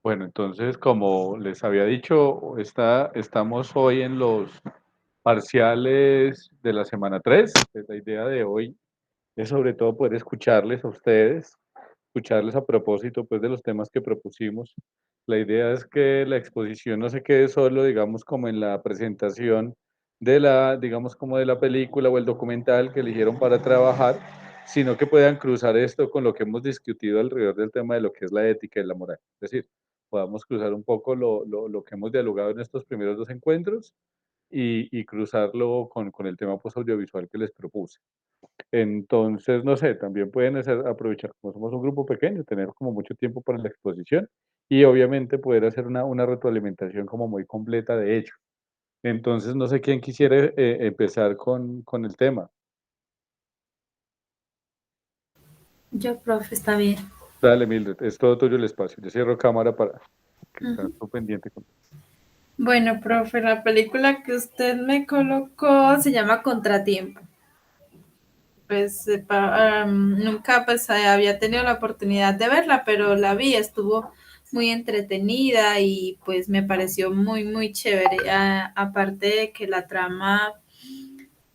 Bueno, entonces, como les había dicho, estamos hoy en los parciales de la semana 3. La idea de hoy es sobre todo poder escucharles a ustedes, escucharles a propósito pues de los temas que propusimos. La idea es que la exposición no se quede solo, digamos, como en la presentación de digamos, como de la película o el documental que eligieron para trabajar, sino que puedan cruzar esto con lo que hemos discutido alrededor del tema de lo que es la ética y la moral. Es decir, podamos cruzar un poco lo que hemos dialogado en estos primeros dos encuentros y cruzarlo con el tema pues, audiovisual que les propuse. Entonces, no sé, también pueden aprovechar, como somos un grupo pequeño, tener como mucho tiempo para la exposición y obviamente poder hacer una retroalimentación como muy completa de ello. Entonces, no sé quién quisiera empezar con el tema. Yo, profe, está bien. Dale, Mildred, es todo tuyo el espacio. Yo cierro cámara para que Ujú. estás tú pendiente. Bueno, profe, la película que usted me colocó se llama Contratiempo. Pues nunca pues había tenido la oportunidad de verla, pero la vi, estuvo muy entretenida y pues me pareció muy, muy chévere. Aparte de que la trama,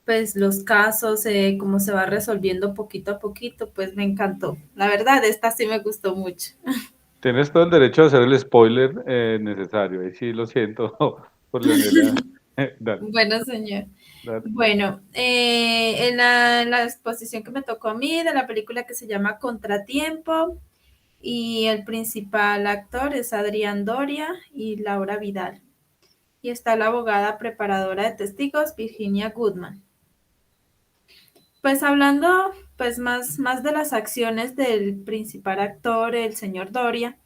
pues los casos, cómo se va resolviendo poquito a poquito, pues me encantó. La verdad, esta sí me gustó mucho. Tienes todo el derecho a hacer el spoiler necesario. Ahí sí lo siento por Leonela. Dale, Bueno, señor. dale. Bueno, en la exposición que me tocó a mí de la película que se llama Contratiempo y el principal actor es Adrián Doria y Laura Vidal. Y está la abogada preparadora de testigos Virginia Goodman. Pues hablando pues más de las acciones del principal actor, el señor Doria,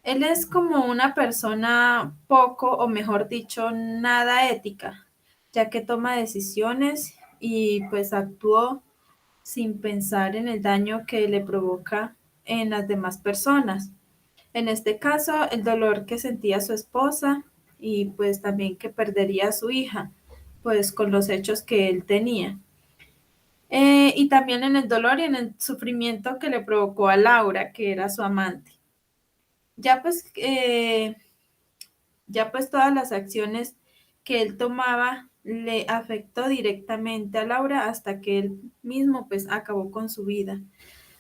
él es como una persona poco, o mejor dicho, nada ética, ya que toma decisiones y pues actuó sin pensar en el daño que le provoca en las demás personas. En este caso, el dolor que sentía su esposa y pues también que perdería a su hija, pues con los hechos que él tenía. Y también en el dolor y en el sufrimiento que le provocó a Laura, que era su amante. Ya pues ya pues todas las acciones que él tomaba le afectó directamente a Laura hasta que él mismo pues acabó con su vida.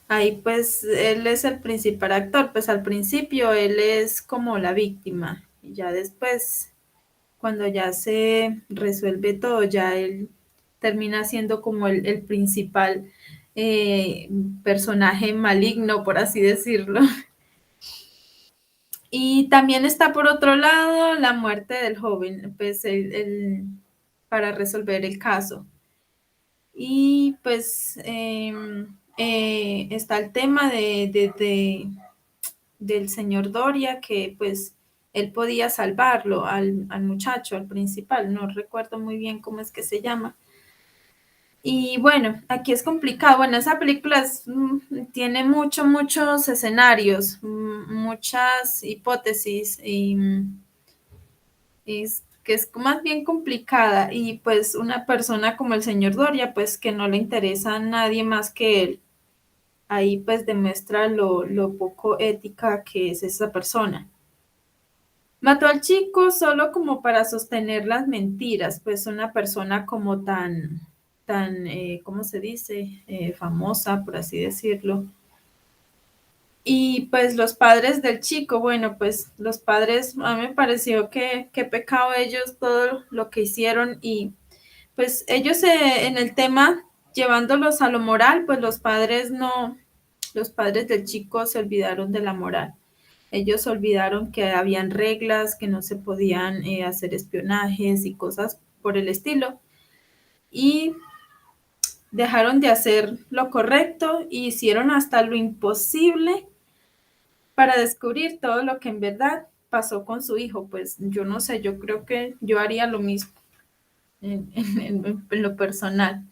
Ahí pues él es el principal actor, pues al principio él es como la víctima y ya después cuando ya se resuelve todo, ya él termina siendo como el principal eh, personaje maligno, por así decirlo. Y también está por otro lado la muerte del joven, pues para resolver el caso. Y pues está el tema del señor Doria, que pues él podía salvarlo al muchacho, al principal, no recuerdo muy bien cómo es que se llama. Y bueno, aquí es complicado. Bueno, esa película tiene muchos escenarios, muchas hipótesis y es que es más bien complicada y pues una persona como el señor Doria, pues que no le interesa a nadie más que él, ahí pues demuestra lo poco ética que es esa persona. Mató al chico solo como para sostener las mentiras, pues una persona como ¿cómo se dice? Famosa, por así decirlo. Y pues los padres del chico, bueno, pues los padres, a mí me pareció que pecado ellos todo lo que hicieron y pues ellos en el tema, llevándolos a lo moral, pues los padres no, los padres del chico se olvidaron de la moral. Ellos olvidaron que habían reglas, que no se podían hacer espionajes y cosas por el estilo. Y dejaron de hacer lo correcto e hicieron hasta lo imposible para descubrir todo lo que en verdad pasó con su hijo. Pues yo no sé, yo creo que yo haría lo mismo en lo personal.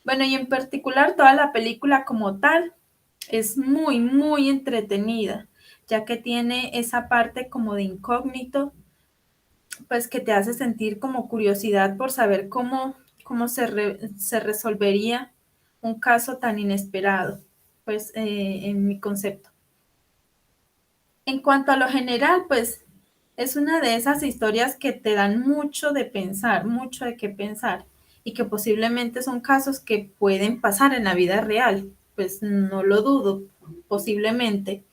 Bueno, y en particular toda la película como tal es muy entretenida, ya que tiene esa parte como de incógnito, pues que te hace sentir como curiosidad por saber cómo se resolvería un caso tan inesperado, pues en mi concepto. En cuanto a lo general, pues es una de esas historias que te dan mucho de pensar, mucho de qué pensar y que posiblemente son casos que pueden pasar en la vida real, pues no lo dudo, posiblemente.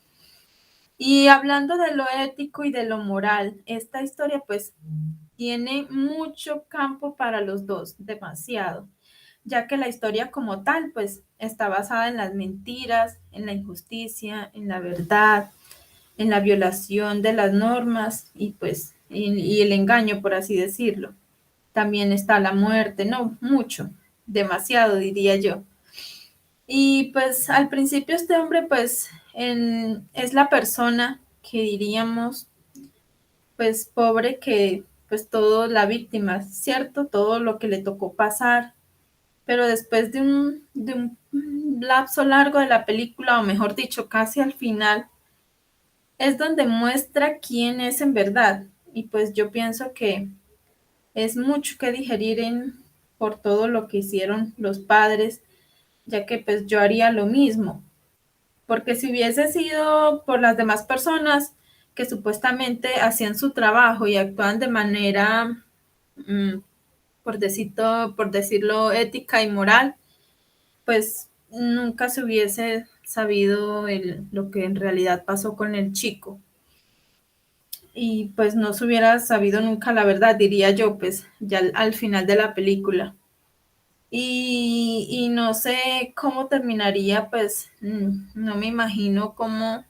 Y hablando de lo ético y de lo moral, esta historia pues tiene mucho campo para los dos, demasiado, ya que la historia como tal pues está basada en las mentiras, en la injusticia, en la verdad, en la violación de las normas y pues y el engaño, por así decirlo. También está la muerte, no, mucho, demasiado diría yo. Y pues al principio este hombre pues es la persona que diríamos pues pobre que pues todo la víctima, ¿cierto? Todo lo que le tocó pasar, pero después de un lapso largo de la película, o mejor dicho, casi al final, es donde muestra quién es en verdad. Y pues yo pienso que es mucho que digerir por todo lo que hicieron los padres, ya que pues yo haría lo mismo. Porque si hubiese sido por las demás personas que supuestamente hacían su trabajo y actuaban de manera, mm, por decirlo, ética y moral, pues nunca se hubiese sabido lo que en realidad pasó con el chico. Y pues no se hubiera sabido nunca la verdad, diría yo, pues ya al final de la película. Y no sé cómo terminaría, pues no me imagino cómo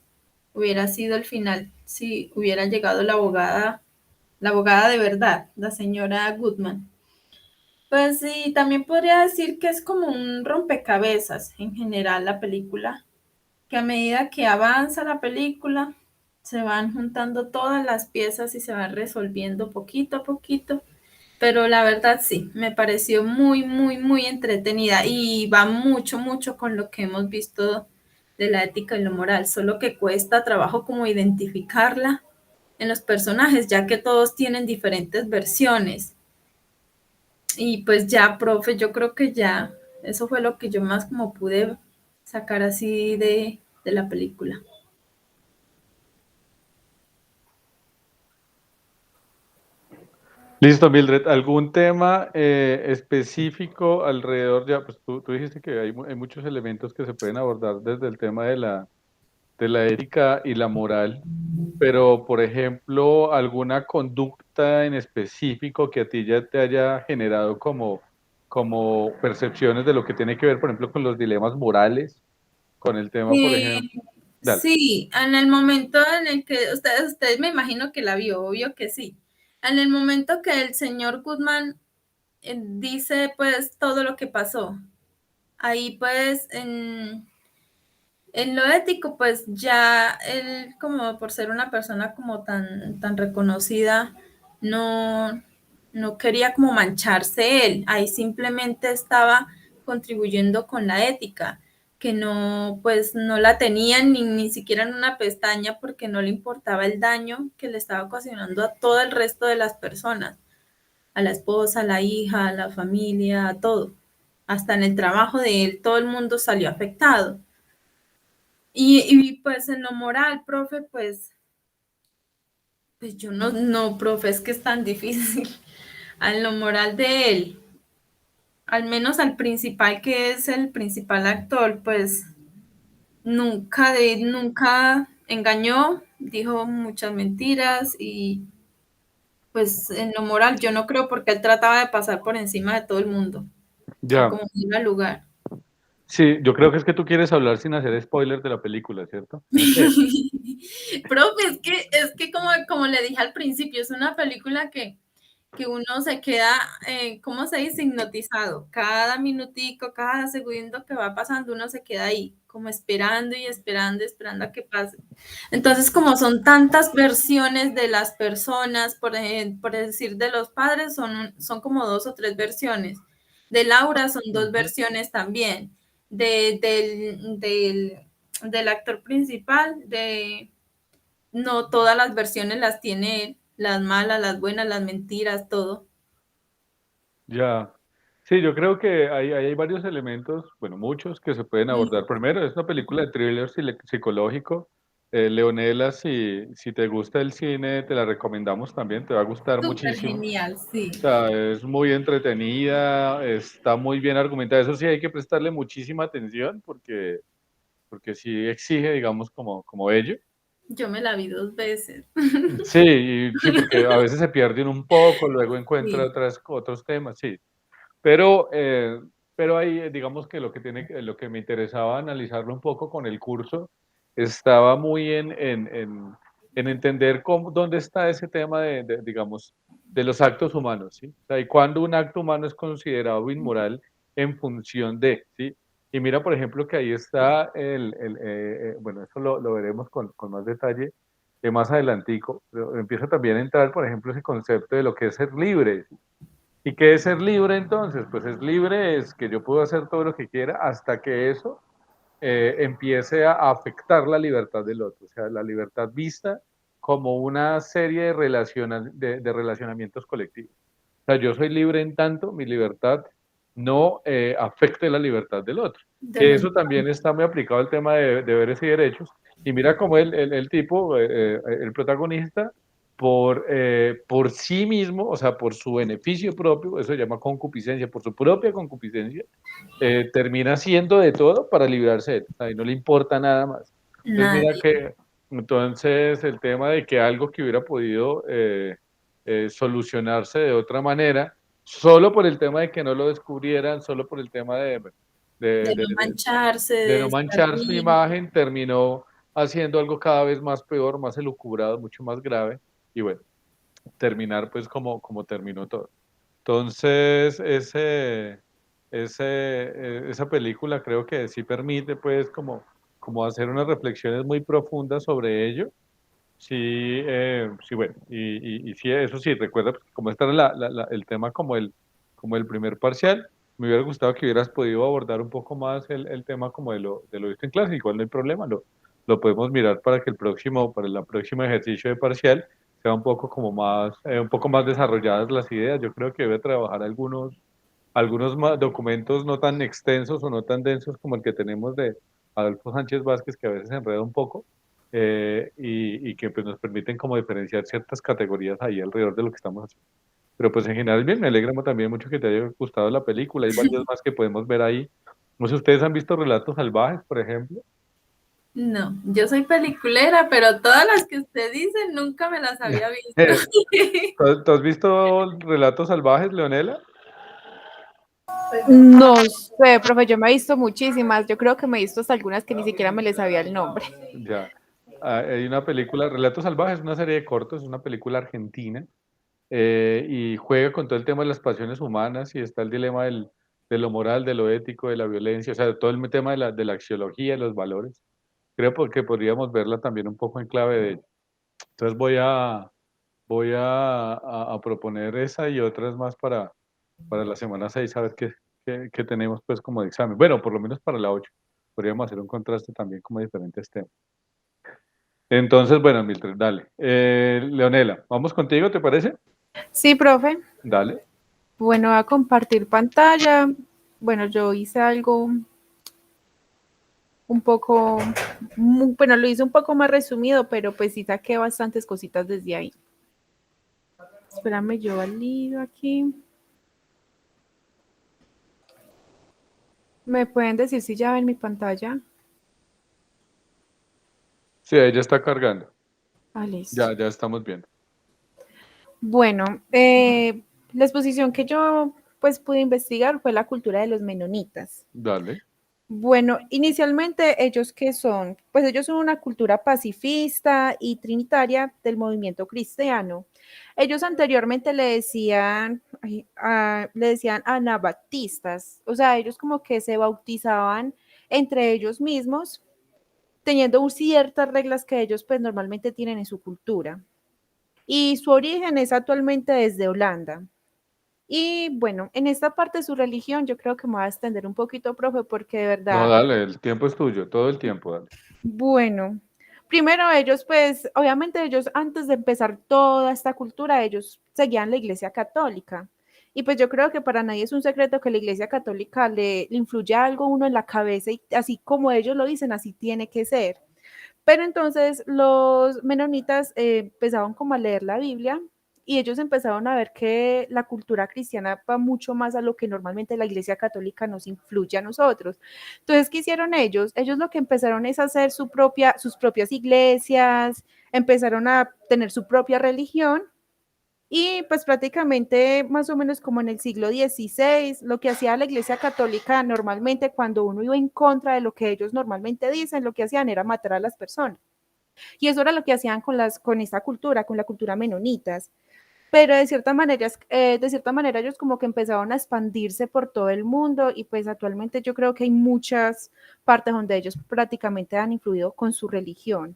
hubiera sido el final si hubiera llegado la abogada de verdad, la señora Goodman. Pues sí, también podría decir que es como un rompecabezas en general la película, que a medida que avanza la película se van juntando todas las piezas y se van resolviendo poquito a poquito, pero la verdad sí, me pareció muy, muy, muy entretenida y va mucho, mucho con lo que hemos visto de la ética y lo moral, solo que cuesta trabajo como identificarla en los personajes, ya que todos tienen diferentes versiones. Y pues ya, profe, yo creo que ya, eso fue lo que yo más como pude sacar así de la película. Listo, Mildred. ¿Algún tema específico alrededor? Ya, pues tú dijiste que hay muchos elementos que se pueden abordar desde el tema de la ética y la moral, pero, por ejemplo, alguna conducta en específico que a ti ya te haya generado como percepciones de lo que tiene que ver, por ejemplo, con los dilemas morales, con el tema, por Eh, ejemplo, dale. sí, en el momento en el que ustedes me imagino que la vio, obvio que sí. En el momento que el señor Goodman dice pues todo lo que pasó, ahí pues en lo ético, pues ya él, como por ser una persona como tan reconocida, no, no quería como mancharse él. Ahí simplemente estaba contribuyendo con la ética, que no, pues no la tenía ni siquiera en una pestaña porque no le importaba el daño que le estaba ocasionando a todo el resto de las personas, a la esposa, a la hija, a la familia, a todo. Hasta en el trabajo de él, todo el mundo salió afectado. Y pues en lo moral, profe, pues yo no, profe, es que es tan difícil. En lo moral de él, al menos al principal, que es el principal actor, pues nunca engañó, dijo muchas mentiras y pues en lo moral yo no creo porque él trataba de pasar por encima de todo el mundo, a Ya. como iba al lugar. Sí, yo creo que es que tú quieres hablar sin hacer spoiler de la película, ¿cierto? No sé. Profe, es que como le dije al principio, es una película que uno se queda, ¿cómo se dice? Hipnotizado. Cada minutico, cada segundo que va pasando, uno se queda ahí, como esperando y esperando, esperando a que pase. Entonces, como son tantas versiones de las personas, por decir de los padres, son como dos o tres versiones. De Laura son dos Ujú. versiones también. Del actor principal, no todas las versiones las tiene él, las malas, las buenas, las mentiras, todo. Ya. Sí, yo creo que hay varios elementos, bueno, muchos que se pueden abordar. Primero, es una película de thriller psicológico. Leonela, si te gusta el cine, te la recomendamos también, te va a gustar Súper muchísimo. genial, sí. O sea, es muy entretenida, está muy bien argumentada. Eso sí, hay que prestarle muchísima atención porque sí exige, digamos, como ello. Yo me la vi 2 veces. Sí, sí, porque a veces se pierden un poco, luego encuentra Sí, otros temas, sí. Pero, pero ahí, digamos que lo que me interesaba analizarlo un poco con el curso, estaba muy en entender dónde está ese tema digamos, de los actos humanos, ¿sí? O sea, y cuándo un acto humano es considerado inmoral en función de, ¿sí? Y mira, por ejemplo, que ahí está bueno, eso lo veremos con más detalle más adelantico, pero empieza también a entrar, por ejemplo, ese concepto de lo que es ser libre, ¿sí? ¿Y qué es ser libre entonces? Pues es libre es que yo puedo hacer todo lo que quiera hasta que eso empiece a afectar la libertad del otro, o sea, la libertad vista como una serie de relacionamientos colectivos. O sea, yo soy libre en tanto mi libertad no afecte la libertad del otro. de Que los eso también demás. está muy aplicado al tema de deberes y derechos. Y mira cómo el tipo, el protagonista, por sí mismo, o sea, por su beneficio propio, eso se llama concupiscencia, por su propia concupiscencia, termina haciendo de todo para librarse de él, o sea, y no le importa nada más. Entonces, mira Nadie. que, entonces, el tema de que algo que hubiera podido solucionarse de otra manera, solo por el tema de que no lo descubrieran, solo por el tema de, De de, no de- mancharse, de de no estar manchar su limpio. imagen, terminó haciendo algo cada vez más peor, más elucubrado, mucho más grave, y bueno, terminar pues como terminó todo. Entonces, esa película creo que sí permite pues como hacer unas reflexiones muy profundas sobre ello. Sí, sí, bueno, y sí, eso sí, recuerda, pues, como este era el tema como el primer parcial, me hubiera gustado que hubieras podido abordar un poco más el tema como de lo visto en clase, igual no hay problema, lo podemos mirar para que para el próximo ejercicio de parcial sea un poco más desarrolladas las ideas. Yo creo que debe trabajar algunos documentos no tan extensos o no tan densos como el que tenemos de Adolfo Sánchez Vázquez, que a veces enreda un poco, y que pues, nos permiten como diferenciar ciertas categorías ahí alrededor de lo que estamos haciendo. Pero pues en general bien, me alegra también mucho que te haya gustado la película. Hay varias más que podemos ver ahí. No sé, ¿ustedes han visto Relatos Salvajes, por ejemplo? No, yo soy peliculera, pero todas las que usted dice nunca me las había visto. ¿Tú has visto Relatos Salvajes, Leonela? No sé, profe, yo me he visto muchísimas. Yo creo que me he visto hasta algunas que ni siquiera me les sabía el nombre. Ya. Ah, hay una película, Relatos Salvajes, una serie de cortos, es una película argentina, y juega con todo el tema de las pasiones humanas y está el dilema de lo moral, de lo ético, de la violencia, o sea, todo el tema de la axiología, de los valores. Creo porque podríamos verla también un poco en clave de ello. Entonces voy a proponer esa y otras más para la semana 6 a ver qué tenemos pues como de examen. Bueno, por lo menos para la 8 podríamos hacer un contraste también como diferentes temas. Entonces, bueno, Milton, dale. Leonela, vamos contigo, ¿te parece? Sí, profe. Dale. Bueno, a compartir pantalla. Bueno, yo hice algo un poco, bueno, lo hice un poco más resumido, pero pues sí saqué bastantes cositas desde ahí. Espérame, yo valido aquí. ¿Me pueden decir si ya ven mi pantalla? Sí, ahí ya está cargando. Ah, listo. Ya estamos viendo. Bueno, la exposición que yo pues pude investigar fue la cultura de los menonitas. Dale. Bueno, inicialmente ellos qué son, pues ellos son una cultura pacifista y trinitaria del movimiento cristiano. Ellos anteriormente le decían anabaptistas, o sea, ellos como que se bautizaban entre ellos mismos, teniendo ciertas reglas que ellos pues normalmente tienen en su cultura. Y su origen es actualmente desde Holanda. Y bueno, en esta parte de su religión yo creo que me voy a extender un poquito, profe, porque de No, verdad, dale, el tiempo es tuyo, todo el tiempo, dale. bueno, primero ellos pues, obviamente ellos antes de empezar toda esta cultura, ellos seguían la Iglesia Católica. Y pues yo creo que para nadie es un secreto que la Iglesia Católica le influye algo a uno en la cabeza y así como ellos lo dicen, así tiene que ser. Pero entonces los menonitas empezaron como a leer la Biblia y ellos empezaron a ver que la cultura cristiana va mucho más a lo que normalmente la Iglesia Católica nos influye a nosotros. Entonces, ¿qué hicieron ellos? Ellos lo que empezaron es a hacer sus propias iglesias, empezaron a tener su propia religión y pues prácticamente más o menos como en el siglo XVI, lo que hacía la Iglesia Católica normalmente cuando uno iba en contra de lo que ellos normalmente dicen, lo que hacían era matar a las personas. Y eso era lo que hacían con esta cultura, con la cultura menonitas. Pero de cierta manera ellos como que empezaron a expandirse por todo el mundo y pues actualmente yo creo que hay muchas partes donde ellos prácticamente han influido con su religión.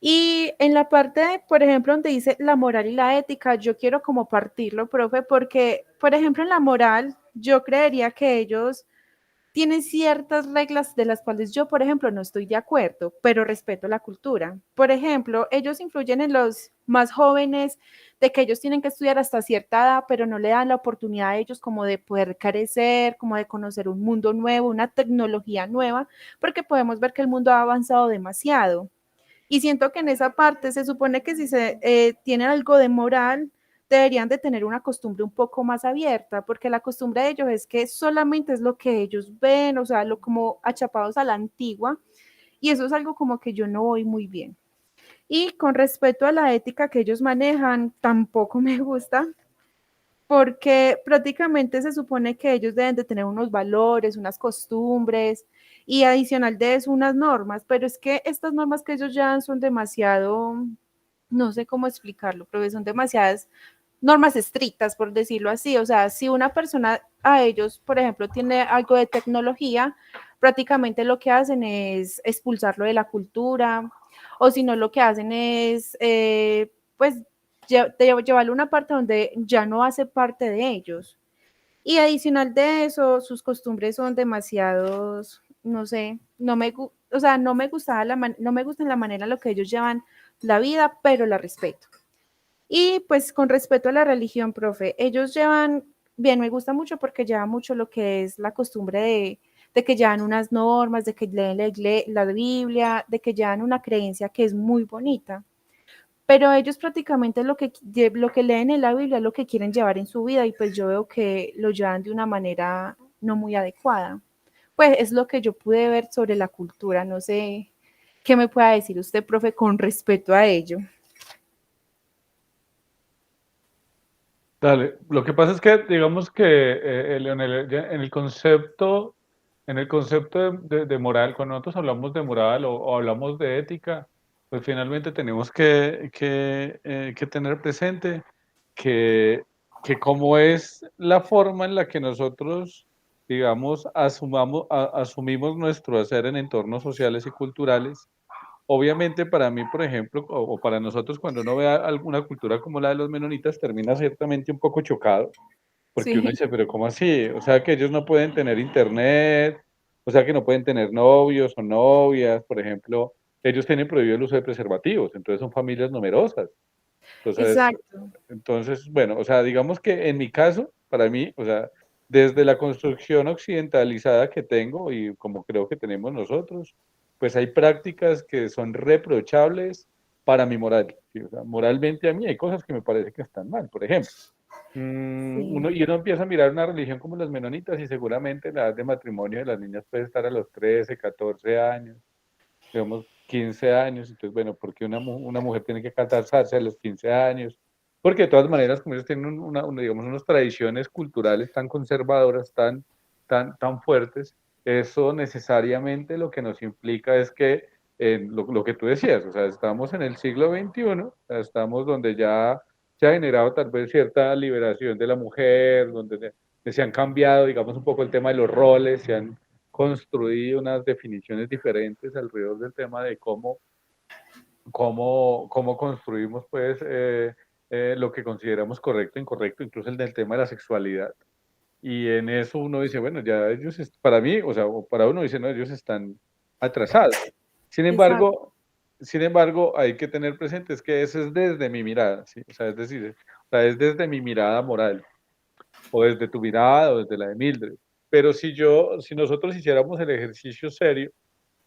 Y en la parte, por ejemplo, donde dice la moral y la ética, yo quiero como partirlo, profe, porque, por ejemplo, en la moral, yo creería que ellos tienen ciertas reglas de las cuales yo, por ejemplo, no estoy de acuerdo, pero respeto la cultura. Por ejemplo, ellos influyen en los más jóvenes de que ellos tienen que estudiar hasta cierta edad, pero no le dan la oportunidad a ellos como de poder crecer, como de conocer un mundo nuevo, una tecnología nueva, porque podemos ver que el mundo ha avanzado demasiado. Y siento que en esa parte se supone que si se tienen algo de moral, deberían de tener una costumbre un poco más abierta, porque la costumbre de ellos es que solamente es lo que ellos ven, o sea, lo como achapados a la antigua, y eso es algo como que yo no voy muy bien. Y con respecto a la ética que ellos manejan, tampoco me gusta, porque prácticamente se supone que ellos deben de tener unos valores, unas costumbres y adicional de eso unas normas, pero es que estas normas que ellos llevan son demasiado, no sé cómo explicarlo, pero son demasiadas normas estrictas, por decirlo así. O sea, si una persona a ellos, por ejemplo, tiene algo de tecnología, prácticamente lo que hacen es expulsarlo de la cultura, o si no, lo que hacen es, pues, llevarlo a una parte donde ya no hace parte de ellos. Y adicional de eso, sus costumbres son demasiados, no sé, o sea, no me gusta la manera en la que ellos llevan la vida, pero la respeto. Y pues con respecto a la religión, profe, ellos llevan, bien, me gusta mucho porque lleva mucho lo que es la costumbre de que llevan unas normas, de que leen la Biblia, de que llevan una creencia que es muy bonita. Pero ellos prácticamente lo que leen en la Biblia es lo que quieren llevar en su vida y pues yo veo que lo llevan de una manera no muy adecuada. Pues es lo que yo pude ver sobre la cultura, no sé qué me pueda decir usted, profe, con respecto a ello. Dale, lo que pasa es que, digamos que Leonel, en el concepto de moral, cuando nosotros hablamos de moral o hablamos de ética, pues finalmente tenemos que tener presente que, que cómo es la forma en la que nosotros, digamos, asumimos nuestro hacer en entornos sociales y culturales. Obviamente para mí, por ejemplo, o para nosotros, cuando uno ve alguna cultura como la de los menonitas, termina ciertamente un poco chocado, porque uno Sí, dice, pero ¿cómo así? O sea, que ellos no pueden tener internet, o sea, que no pueden tener novios o novias, por ejemplo, ellos tienen prohibido el uso de preservativos, entonces son familias numerosas. Entonces, exacto. bueno, o sea, digamos que en mi caso, para mí, o sea, desde la construcción occidentalizada que tengo y como creo que tenemos nosotros, pues hay prácticas que son reprochables para mi moral. ¿Sí? O sea, moralmente a mí hay cosas que me parece que están mal. Por ejemplo, Sí, uno empieza a mirar una religión como los menonitas y seguramente la edad de matrimonio de las niñas puede estar a los 13, 14 años, digamos 15 años, entonces bueno, ¿por qué una mujer tiene que casarse a los 15 años? Porque de todas maneras, como ellos tienen digamos, unas tradiciones culturales tan conservadoras, tan fuertes, eso necesariamente lo que nos implica es que, lo que tú decías, o sea, estamos en el siglo XXI, o sea, estamos donde ya se ha generado tal vez cierta liberación de la mujer, donde se han cambiado, digamos, un poco el tema de los roles, se han construido unas definiciones diferentes alrededor del tema de cómo construimos pues lo que consideramos correcto, incorrecto, incluso el del tema de la sexualidad. Y en eso uno dice, bueno, ya ellos, para mí, o sea, o para uno dice, no, ellos están atrasados. Sin exacto, embargo, sin embargo, hay que tener presente es que eso es desde mi mirada, ¿sí? O sea, es decir, o sea, es desde mi mirada moral, o desde tu mirada, o desde la de Mildred. Pero si nosotros hiciéramos el ejercicio serio,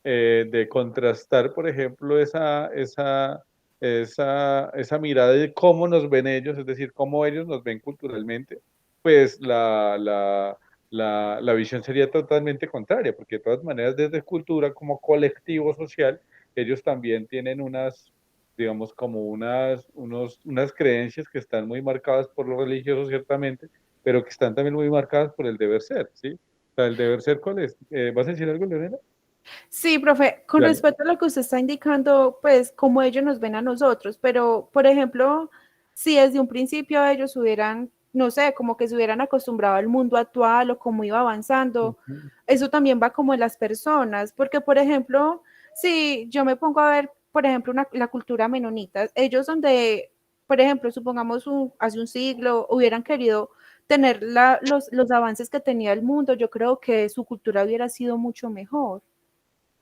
de contrastar, por ejemplo, esa mirada de cómo nos ven ellos, es decir, cómo ellos nos ven culturalmente, pues la visión sería totalmente contraria, porque de todas maneras desde cultura como colectivo social, ellos también tienen unas, digamos, como unas creencias que están muy marcadas por lo religioso, ciertamente, pero que están también muy marcadas por el deber ser, ¿sí? O sea, el deber ser, ¿cuál es? ¿Vas a decir algo, Leonela? Sí, profe, con Dale. respecto a lo que usted está indicando, pues como ellos nos ven a nosotros, pero por ejemplo, si desde un principio ellos hubieran, no sé, como que se hubieran acostumbrado al mundo actual o cómo iba avanzando, Ujú, eso también va como en las personas, porque por ejemplo, si yo me pongo a ver, por ejemplo, la cultura menonita, ellos donde, por ejemplo, supongamos hace un siglo, hubieran querido tener los avances que tenía el mundo, yo creo que su cultura hubiera sido mucho mejor,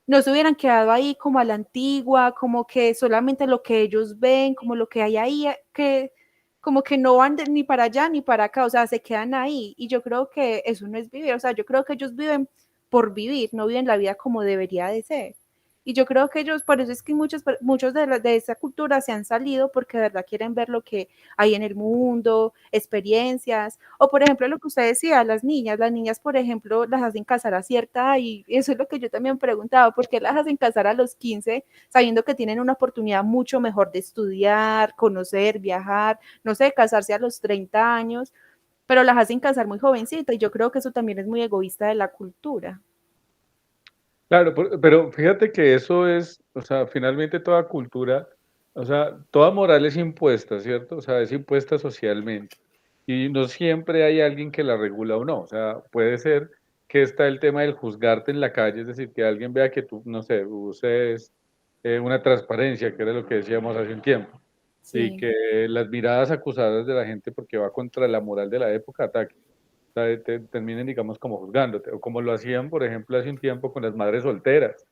no se hubieran quedado ahí como a la antigua, como que solamente lo que ellos ven, como lo que hay ahí, que como que no van ni para allá ni para acá, o sea, se quedan ahí. Y yo creo que eso no es vivir, o sea, yo creo que ellos viven por vivir, no viven la vida como debería de ser. Y yo creo que ellos, por eso es que muchos de esa cultura se han salido porque de verdad quieren ver lo que hay en el mundo, experiencias, o por ejemplo lo que usted decía, las niñas por ejemplo las hacen casar a cierta y eso es lo que yo también preguntaba, ¿por qué las hacen casar a los 15 sabiendo que tienen una oportunidad mucho mejor de estudiar, conocer, viajar, no sé, casarse a los 30 años, pero las hacen casar muy jovencita y yo creo que eso también es muy egoísta de la cultura. claro, pero fíjate que eso es, o sea, finalmente toda cultura, o sea, toda moral es impuesta, ¿cierto? O sea, es impuesta socialmente. Y no siempre hay alguien que la regula o no. O sea, puede ser que está el tema del juzgarte en la calle, es decir, que alguien vea que tú, no sé, uses una transparencia, que era lo que decíamos hace un tiempo, y Sí. que las miradas acusadas de la gente porque va contra la moral de la época ataquen. O sea, terminen, digamos, como juzgándote, o como lo hacían, por ejemplo, hace un tiempo con las madres solteras,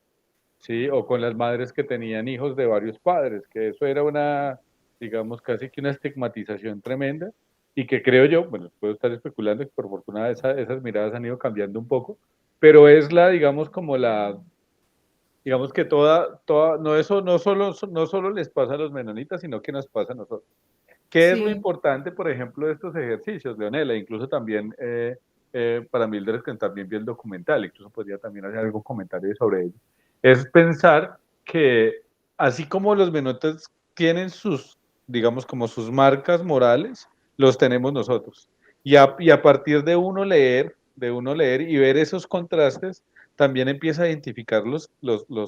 ¿sí? O con las madres que tenían hijos de varios padres, que eso era una, digamos, casi que una estigmatización tremenda, y que creo yo, bueno, puedo estar especulando que por fortuna esas miradas han ido cambiando un poco, pero es la, digamos, como la, digamos que no, eso no solo les pasa a los menonitas, sino que nos pasa a nosotros. ¿Qué es lo Sí. importante, por ejemplo, de estos ejercicios, Leonela? Incluso también para Mildred, que también vio el documental, incluso podría también hacer algún comentario sobre ello. Es pensar que así como los menotes tienen sus, digamos, como sus marcas morales, los tenemos nosotros. Y a partir de uno leer y ver esos contrastes, también empieza a identificar los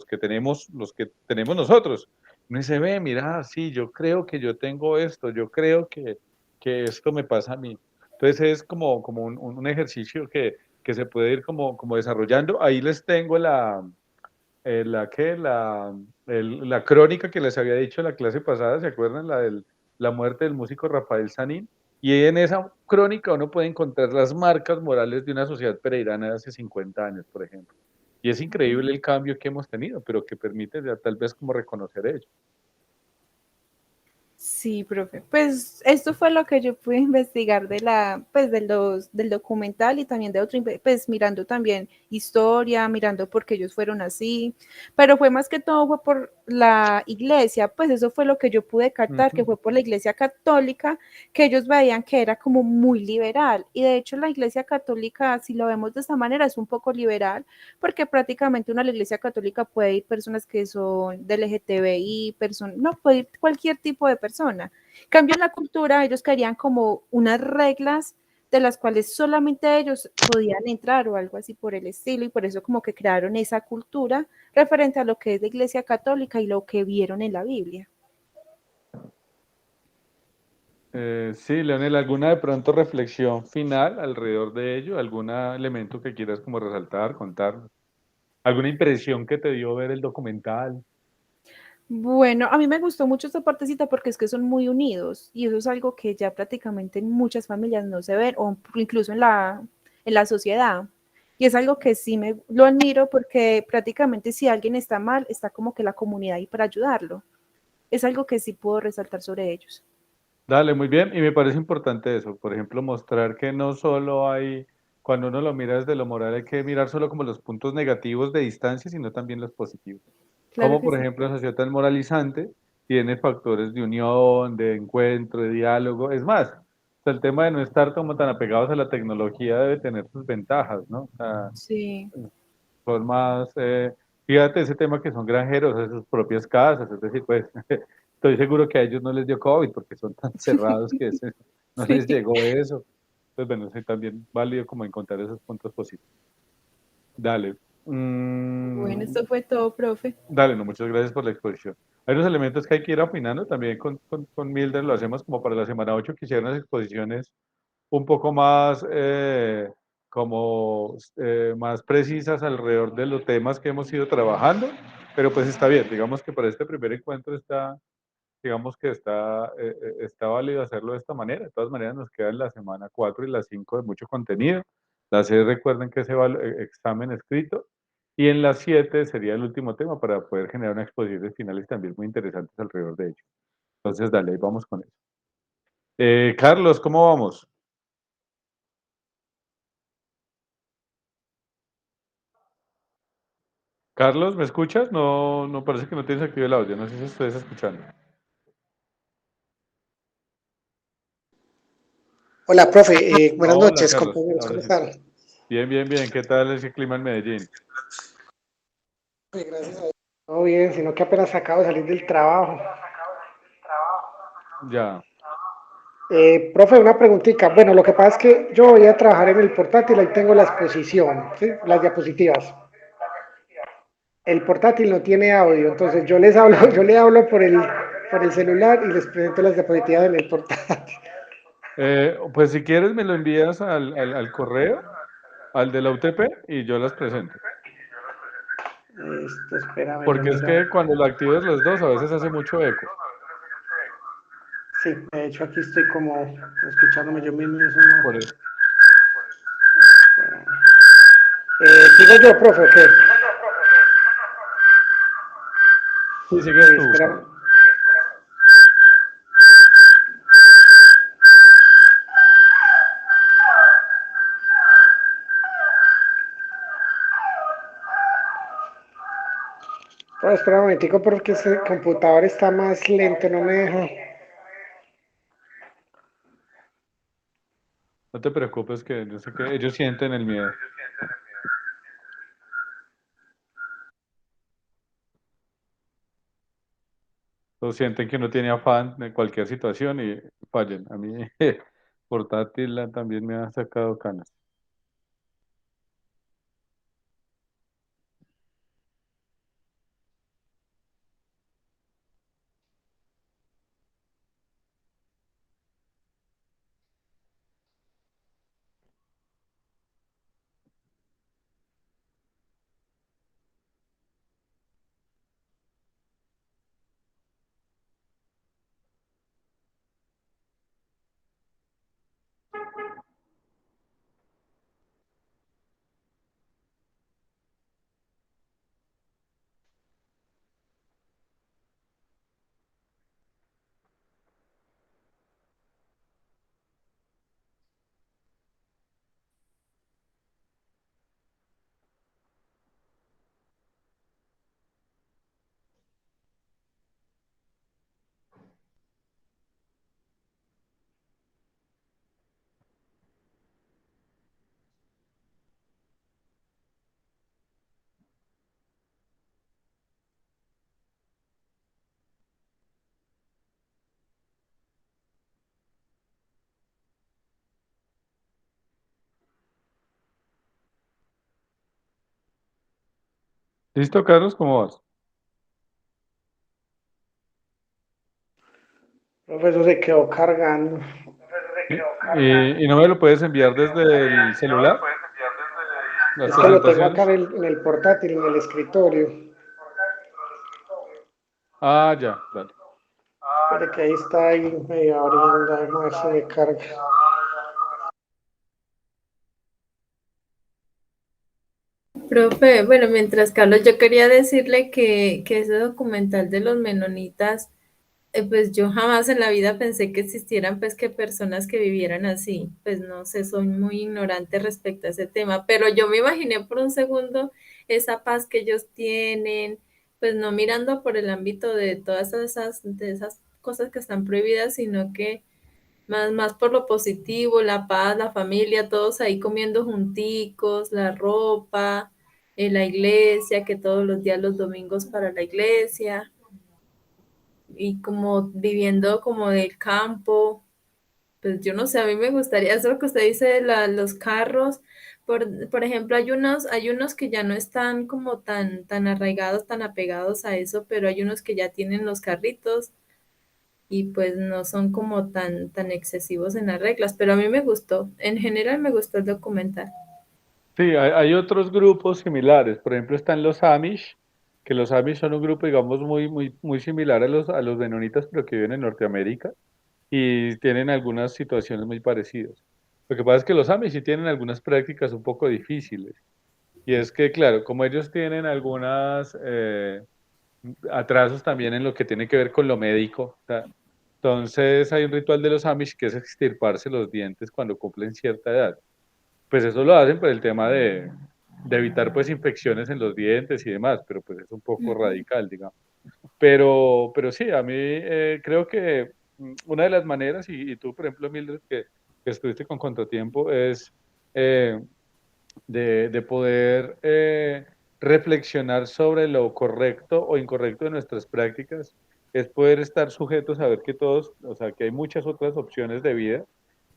que tenemos nosotros. Uno dice, ve, mira, sí, yo creo que yo tengo esto, yo creo que esto me pasa a mí. Entonces es como un ejercicio que se puede ir como desarrollando. Ahí les tengo la crónica que les había dicho en la clase pasada, ¿se acuerdan? La muerte del músico Rafael Sanín. Y en esa crónica uno puede encontrar las marcas morales de una sociedad pereirana de hace 50 años, por ejemplo. Y es increíble el cambio que hemos tenido, pero que permite ya tal vez como reconocer ello. Sí, profe. Pues esto fue lo que yo pude investigar pues del documental y también de pues mirando también historia, mirando por qué ellos fueron así, pero fue más que todo fue por la iglesia, pues eso fue lo que yo pude captar, que Ujú. fue por la iglesia católica, que ellos veían que era como muy liberal y de hecho la iglesia católica, si lo vemos de esta manera, es un poco liberal porque prácticamente una la iglesia católica puede ir personas que son del LGTBI, no, puede ir cualquier tipo de persona. En cambio, en la cultura, ellos querían como unas reglas de las cuales solamente ellos podían entrar o algo así por el estilo, y por eso como que crearon esa cultura referente a lo que es la iglesia católica y lo que vieron en la Biblia. Sí, Leonel, ¿alguna de pronto reflexión final alrededor de ello? ¿Algún elemento que quieras como resaltar, contar? ¿Alguna impresión que te dio ver el documental? Bueno, a mí me gustó mucho esta partecita porque es que son muy unidos y eso es algo que ya prácticamente en muchas familias no se ve o incluso en la sociedad. Y es algo que sí me lo admiro porque prácticamente si alguien está mal, está como que la comunidad ahí para ayudarlo. Es algo que sí puedo resaltar sobre ellos. Dale, muy bien. Y me parece importante eso. Por ejemplo, mostrar que no solo hay cuando uno lo mira desde lo moral, hay que mirar solo como los puntos negativos de distancia, sino también los positivos. Claro Como que por sí. ejemplo, la sociedad tan moralizante tiene factores de unión, de encuentro, de diálogo. Es más, o sea, el tema de no estar como tan apegados a la tecnología debe tener sus ventajas, ¿no? O sea, Sí, son más, fíjate ese tema que son granjeros de sus propias casas, es decir, pues estoy seguro que a ellos no les dio COVID porque son tan cerrados que no les sí. llegó eso. Pues bueno, sí, también válido como encontrar esos puntos positivos. Dale. Bueno, esto fue todo, profe. Dale, no, muchas gracias por la exposición. Hay unos elementos que hay que ir afinando también con Mildred, lo hacemos como para la semana 8 quisiera unas exposiciones un poco más, más precisas alrededor de los temas que hemos ido trabajando, pero pues está bien, digamos que para este primer encuentro está, digamos que está válido hacerlo de esta manera. De todas maneras, nos quedan la semana 4 y la 5 de mucho contenido. La 6 recuerden que es examen escrito. Y en la 7 sería el último tema para poder generar unas exposiciones finales también muy interesantes alrededor de ello. Entonces, dale, ahí vamos con eso. Carlos, ¿cómo vamos? Carlos, ¿me escuchas? No, no parece que no tienes activo el audio. No sé si estás escuchando. Hola, profe. Buenas Hola, noches, Carlos. compañeros. Ahora ¿Cómo sí. están? Bien, bien, bien. ¿Qué tal ese clima en Medellín? Gracias a Dios. Todo bien, sino que apenas acabo de salir del trabajo. Ya. Profe, una preguntita. Bueno, lo que pasa es que yo voy a trabajar en el portátil, ahí tengo la exposición, ¿sí? Las diapositivas. El portátil no tiene audio, entonces yo les hablo, yo le hablo por el celular y les presento las diapositivas en el portátil. Pues si quieres me lo envías al correo, al de la UTP, y yo las presento. Espérame, yo Porque es miro. que cuando lo actives los dos a veces hace mucho eco. Sí, de hecho aquí estoy como escuchándome yo mismo y eso no. Por eso. Digo yo, profe, ¿o qué? Sí, sigues tú, Espérame. Carlos. Espera un momentico porque ese computador está más lento, no me deja. No te preocupes que yo sé que ellos sienten el miedo. O sienten que uno tiene afán en cualquier situación y fallen. A mí portátil también me ha sacado canas. ¿Listo, Carlos? ¿Cómo vas? Profesor, se quedó cargando. ¿Sí? ¿Y no me lo puedes enviar desde el celular? Las Es que lo tengo acá presentaciones. en el portátil, en el escritorio. Ah, ya, dale. Espere que ahí está ahí medio abriendo, vamos a ver si me carga. Profe, bueno, mientras Carlos, yo quería decirle que ese documental de los menonitas Pues yo jamás en la vida pensé que existieran pues que personas que vivieran así. Pues no sé, soy muy ignorante respecto a ese tema, pero yo me imaginé por un segundo esa paz que ellos tienen, pues no mirando por el ámbito de todas de esas cosas que están prohibidas, sino que más por lo positivo, la paz, la familia, todos ahí comiendo junticos, la ropa, la iglesia, que todos los días los domingos para la iglesia y como viviendo como del campo, pues yo no sé, a mí me gustaría eso que usted dice de los carros, por ejemplo, hay unos que ya no están como tan arraigados, tan apegados a eso, pero hay unos que ya tienen los carritos y pues no son como tan excesivos en las reglas, pero a mí me gustó, en general me gustó el documental. Sí, hay otros grupos similares. Por ejemplo, están los Amish, que los Amish son un grupo, digamos, muy similar a los menonitas, pero que viven en Norteamérica y tienen algunas situaciones muy parecidas. Lo que pasa es que los Amish sí tienen algunas prácticas un poco difíciles. Y es que, claro, como ellos tienen algunas atrasos también en lo que tiene que ver con lo médico, o sea, entonces hay un ritual de los Amish que es extirparse los dientes cuando cumplen cierta edad. Pues eso lo hacen por el tema de evitar pues infecciones en los dientes y demás, pero pues es un poco Ujú. radical, digamos. Pero sí, a mí creo que una de las maneras, y tú por ejemplo, Mildred, que estuviste con Contratiempo, es eh, de poder reflexionar sobre lo correcto o incorrecto de nuestras prácticas, es poder estar sujetos a ver que todos, o sea, que hay muchas otras opciones de vida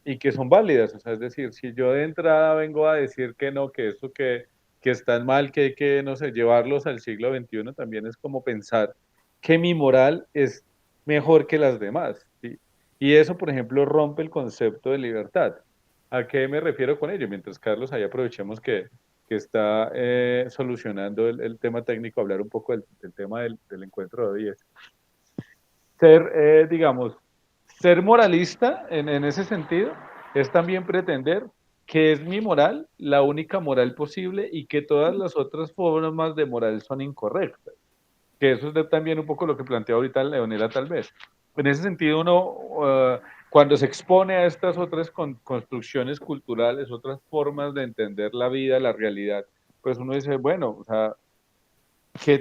y que son válidas. O sea, es decir, si yo de entrada vengo a decir que no, que esto que están mal, que hay que, no sé, llevarlos al siglo XXI, también es como pensar que mi moral es mejor que las demás, ¿sí? Y eso, por ejemplo, rompe el concepto de libertad. ¿A qué me refiero con ello? Mientras Carlos, ahí aprovechemos que está solucionando el tema técnico, hablar un poco del tema del encuentro de hoy. Es ser, digamos, ser moralista en ese sentido es también pretender que es mi moral la única moral posible y que todas las otras formas de moral son incorrectas. Que eso es también un poco lo que plantea ahorita Leonela tal vez. En ese sentido, uno, cuando se expone a estas otras construcciones culturales, otras formas de entender la vida, la realidad, pues uno dice, bueno, o sea, ¿qué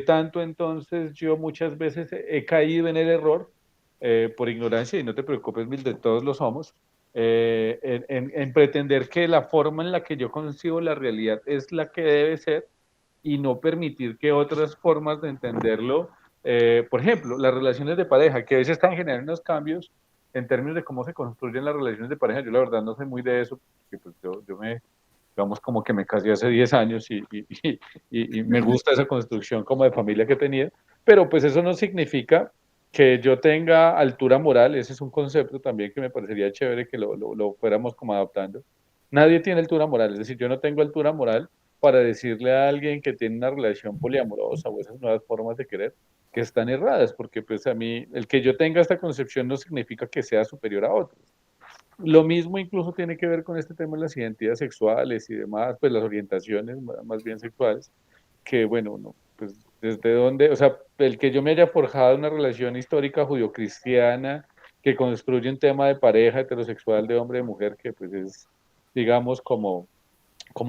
tanto entonces yo muchas veces he caído en el error por ignorancia? Y no te preocupes, Mildred, todos lo somos, en pretender que la forma en la que yo concibo la realidad es la que debe ser y no permitir que otras formas de entenderlo, por ejemplo, las relaciones de pareja, que a veces están generando unos cambios en términos de cómo se construyen las relaciones de pareja. Yo la verdad no sé muy de eso, porque pues yo me, digamos, como que me casé hace 10 años y me gusta esa construcción como de familia que tenía, pero pues eso no significa que yo tenga altura moral. Ese es un concepto también que me parecería chévere que lo fuéramos como adaptando. Nadie tiene altura moral, es decir, yo no tengo altura moral para decirle a alguien que tiene una relación poliamorosa o esas nuevas formas de querer que están erradas, porque pues a mí, el que yo tenga esta concepción no significa que sea superior a otros. Lo mismo incluso tiene que ver con este tema de las identidades sexuales y demás, pues las orientaciones más bien sexuales, que bueno, no, pues desde dónde, o sea, el que yo me haya forjado una relación histórica judio-cristiana que construye un tema de pareja heterosexual de hombre y mujer, que pues es, digamos, como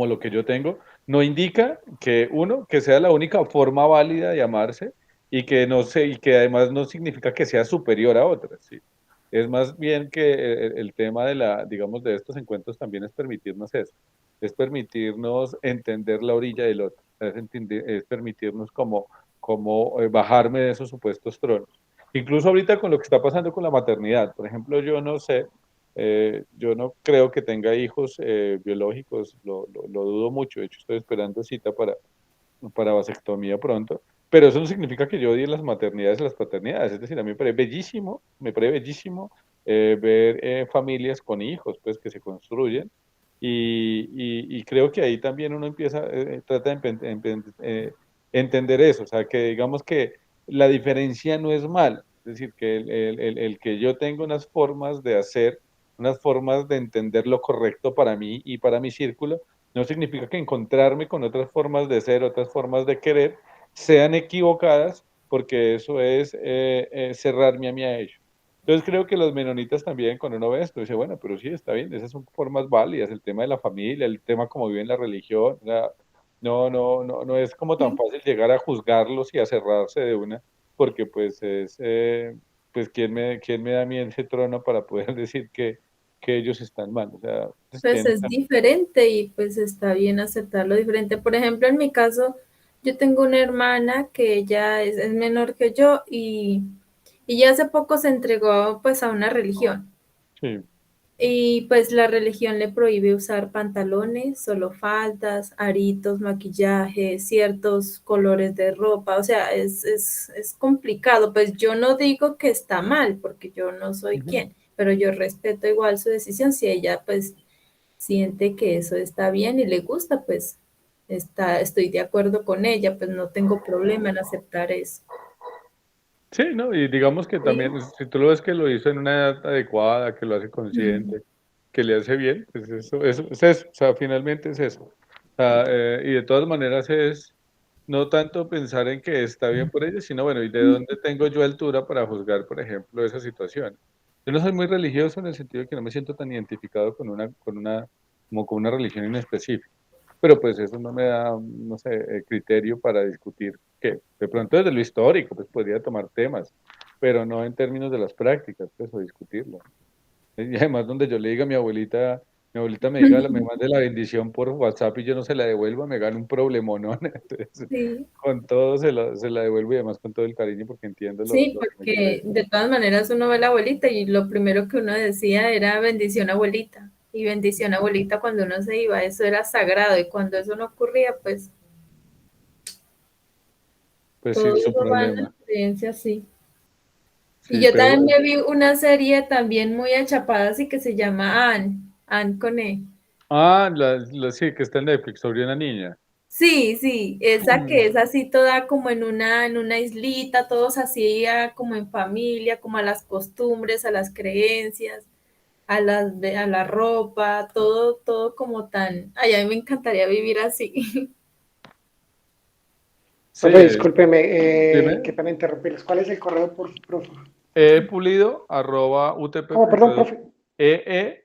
lo que yo tengo, no indica que uno, que sea la única forma válida de amarse y que no sé, y que además no significa que sea superior a otras, ¿sí? Es más bien que el tema de la, digamos, de estos encuentros también es permitirnos eso, es permitirnos entender la orilla del otro, es permitirnos como bajarme de esos supuestos tronos. Incluso ahorita con lo que está pasando con la maternidad, por ejemplo, yo no sé, yo no creo que tenga hijos biológicos, lo dudo mucho. De hecho, estoy esperando cita para vasectomía pronto. Pero eso no significa que yo odie las maternidades y las paternidades. Es decir, a mí me parece bellísimo ver familias con hijos pues, que se construyen. Y creo que ahí también uno empieza, trata de entender eso. O sea, que digamos que la diferencia no es mal. Es decir, que el que yo tenga unas formas de hacer, unas formas de entender lo correcto para mí y para mi círculo, no significa que encontrarme con otras formas de ser, otras formas de querer, sean equivocadas porque eso es cerrarme a mí a ello. Entonces creo que los menonitas también, cuando uno ve esto, dice, bueno, pero sí, está bien, esas son formas válidas, el tema de la familia, el tema como viven la religión, o sea, no es como tan Sí. fácil llegar a juzgarlos y a cerrarse de una, porque pues pues quién me da a mí ese trono para poder decir que ellos están mal, o sea, pues, Pues es diferente y pues está bien aceptarlo diferente. Por ejemplo, en mi caso, yo tengo una hermana que ella es menor que yo y ya hace poco se entregó pues a una religión. sí, Y pues la religión le prohíbe usar pantalones, solo faldas, aritos, maquillaje, ciertos colores de ropa. O sea, es complicado. Pues yo no digo que está mal, porque yo no soy ujú. quien, pero yo respeto igual su decisión. Si ella pues siente que eso está bien y le gusta, pues estoy de acuerdo con ella, pues no tengo problema en aceptar eso. Sí, ¿no? Y digamos que también, Sí. si tú lo ves que lo hizo en una edad adecuada, que lo hace Ujú. consciente, que le hace bien, pues eso es eso, o sea, finalmente es eso. O sea, y de todas maneras es no tanto pensar en que está bien por ella, sino bueno, ¿y de dónde tengo yo altura para juzgar, por ejemplo, esa situación? Yo no soy muy religioso en el sentido de que no me siento tan identificado como con una religión en específico. Pero pues eso no me da, no sé, criterio para discutir que de pronto desde lo histórico pues podría tomar temas, pero no en términos de las prácticas, pues o discutirlo. Y además donde yo le diga a mi abuelita me mande la bendición por WhatsApp y yo no se la devuelva, me gana un problemón, ¿no? Entonces, Sí. con todo se la devuelvo y además con todo el cariño porque entiendo Sí, lo que me quiere porque decir. de todas maneras uno ve a la abuelita y lo primero que uno decía era bendición abuelita. Y bendición abuelita cuando uno se iba, eso era sagrado. Y cuando eso no ocurría, pues Pues sí, todo su eso va en la problema. experiencia, sí. Y Sí, yo pero también bueno. me vi una serie también muy achapada, así que se llama Anne, Anne con E. Ah, sí, que está en Netflix sobre una niña. Sí, sí, esa que es así toda como en una islita, todos así como en familia, como a las costumbres, a las creencias. A la ropa, todo como tan, ay, a mí me encantaría vivir así. Sí, Profe, discúlpeme, qué dime. pena interrumpirles. ¿Cuál es el correo, profe? Pulido arroba ¿Cómo, perdón, utp.edu. profe? E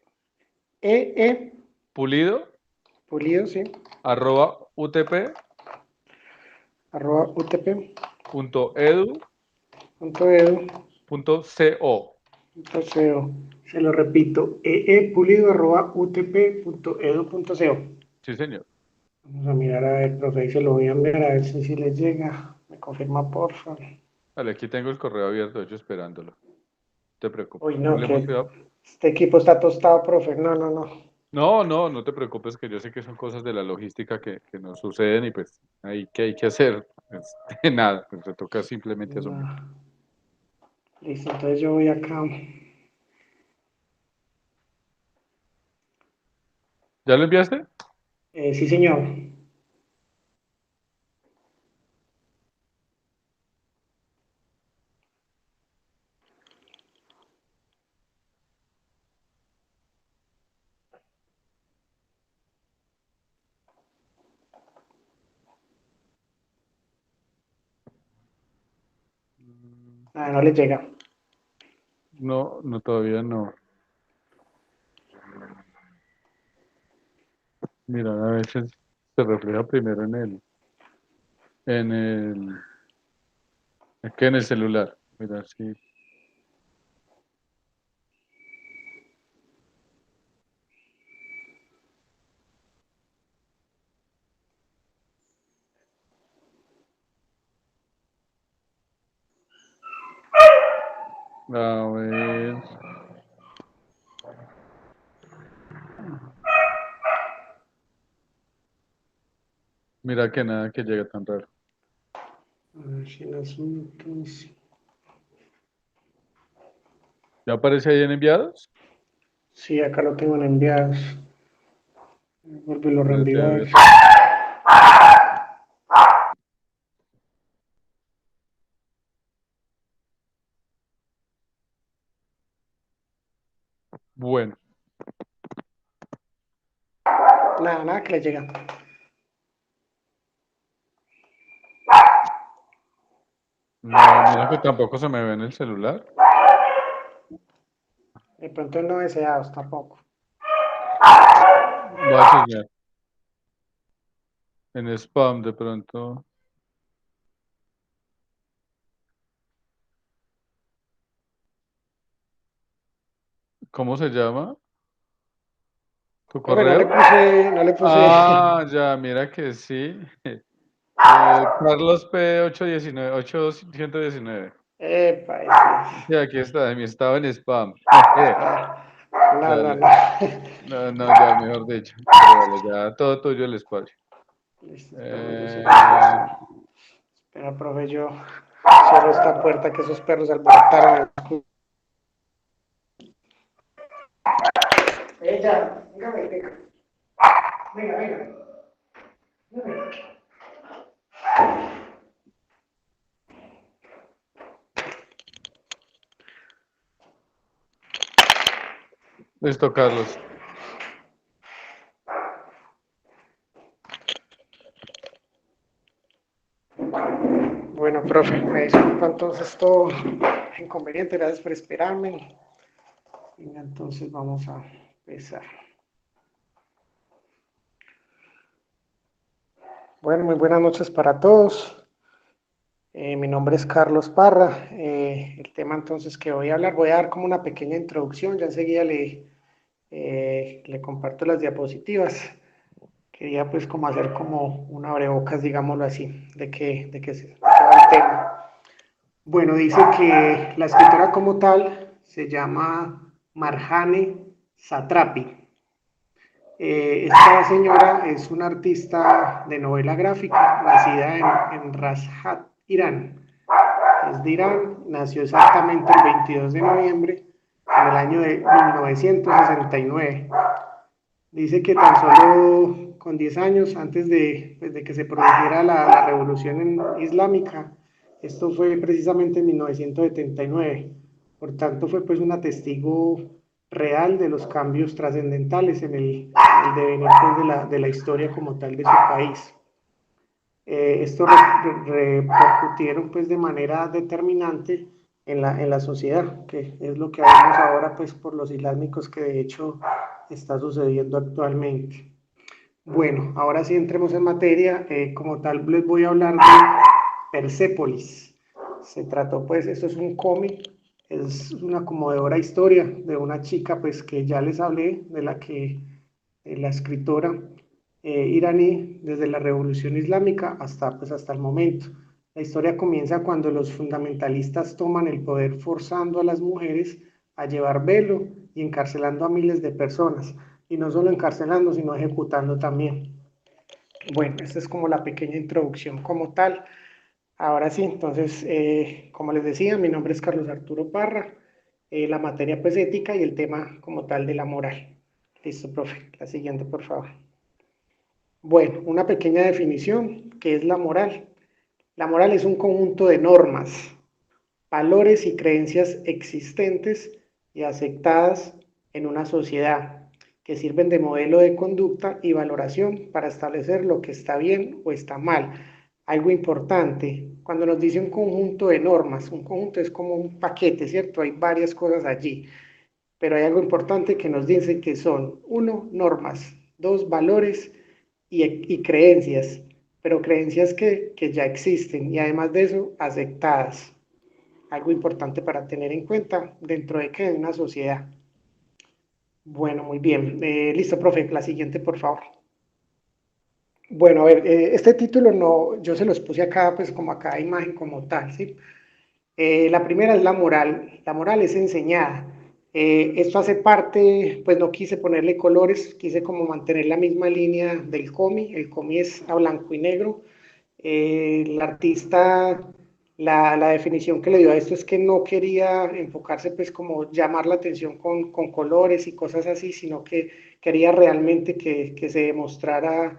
E, pulido pulido, sí, arroba arroba utp.edu.co. utp.edu.co. Se lo repito, pulido arroba utp.edu.co. Sí, señor. Vamos a mirar a ver, profe, ahí se lo voy a enviar a ver si les llega. Me confirma, por favor. Vale, aquí tengo el correo abierto, de hecho, esperándolo. No te preocupes. Uy, no, Hablemos, que cuidado. este equipo está tostado, profe. No, no, no. No te preocupes, que yo sé que son cosas de la logística que nos suceden y pues ahí que hay que hacer. Nada, pues se toca simplemente asumir. No. Listo, entonces yo voy acá. ¿Ya lo enviaste? Sí, señor. Nada, no le llega. No, todavía no. Mira, a veces se refleja primero en el, aquí en el celular. Mira, sí. A ver. Mira que nada que llega tan raro. A ver si el asunto. ¿Ya aparece ahí en enviados? Sí, acá lo tengo en enviados. Vuelvo y lo Espérate, reenvío a a ver. ver. Bueno, Nada, nada que le llega. no. Mira que tampoco se me ve en el celular. De pronto en no deseados tampoco. Voy a chequear. En spam de pronto. ¿Cómo se llama? ¿Tu Profe, no le correo? puse, no le puse. Ah, ya, mira que sí. Carlos P. 819, 8119. Epa, epa. Sí, aquí está, mi estado en spam. Ah, no, no, Dale. no. No, no, ya, mejor dicho. Pero dale, ya, todo tuyo el espacio. Listo, espérame, yo Eh, espera, profe, yo cierro esta puerta que esos perros alborotaron. Ella, venga, venga. Venga, venga. listo, Carlos. Bueno, profe, me disculpa entonces todo inconveniente, gracias por esperarme. Venga, entonces vamos a empezar. Bueno, muy buenas noches para todos. Mi nombre es Carlos Parra. El tema entonces que voy a hablar, voy a dar como una pequeña introducción, ya enseguida le comparto las diapositivas. Quería pues como hacer como un abrebocas, digámoslo así, de qué va el tema. Bueno, dice que la escritora como tal se llama Marjane Satrapi. Esta señora es una artista de novela gráfica, nacida en Rashad, Irán. Es de Irán, nació exactamente el 22 de noviembre en el año de 1969. Dice que tan solo con 10 años antes pues, de que se produjera la revolución islámica, esto fue precisamente en 1979, por tanto fue pues una testigo real de los cambios trascendentales en el devenir pues, de la historia como tal de su país. Esto repercutieron pues de manera determinante en la sociedad, que es lo que vemos ahora pues por los islámicos que de hecho está sucediendo actualmente. Bueno, ahora sí entremos en materia, como tal les voy a hablar de Persépolis. Se trató pues, esto es un cómic, es una conmovedora historia de una chica pues que ya les hablé, de la que la escritora iraní desde la revolución islámica hasta, pues, hasta el momento. La historia comienza cuando los fundamentalistas toman el poder forzando a las mujeres a llevar velo y encarcelando a miles de personas. Y no solo encarcelando, sino ejecutando también. Bueno, esta es como la pequeña introducción como tal. Ahora sí, entonces, como les decía, mi nombre es Carlos Arturo Parra. La materia pues ética y el tema como tal de la moral. Listo, profe. La siguiente, por favor. Bueno, una pequeña definición, ¿qué es la moral? La moral es un conjunto de normas, valores y creencias existentes y aceptadas en una sociedad que sirven de modelo de conducta y valoración para establecer lo que está bien o está mal. Algo importante, cuando nos dice un conjunto de normas, un conjunto es como un paquete, ¿cierto? Hay varias cosas allí, pero hay algo importante que nos dice que son, uno, normas, dos, valores y creencias, pero creencias que ya existen y además de eso, aceptadas. Algo importante para tener en cuenta dentro de que una sociedad. Bueno, muy bien. Listo, profe, la siguiente, por favor. Bueno, a ver, este título no, yo se los puse acá, pues como a cada imagen como tal, ¿sí? La primera es la moral. La moral es enseñada. Esto hace parte, pues no quise ponerle colores, quise como mantener la misma línea del cómic. El cómic es a blanco y negro. El artista, la definición que le dio a esto es que no quería enfocarse pues como llamar la atención con colores y cosas así, sino que quería realmente que se demostrara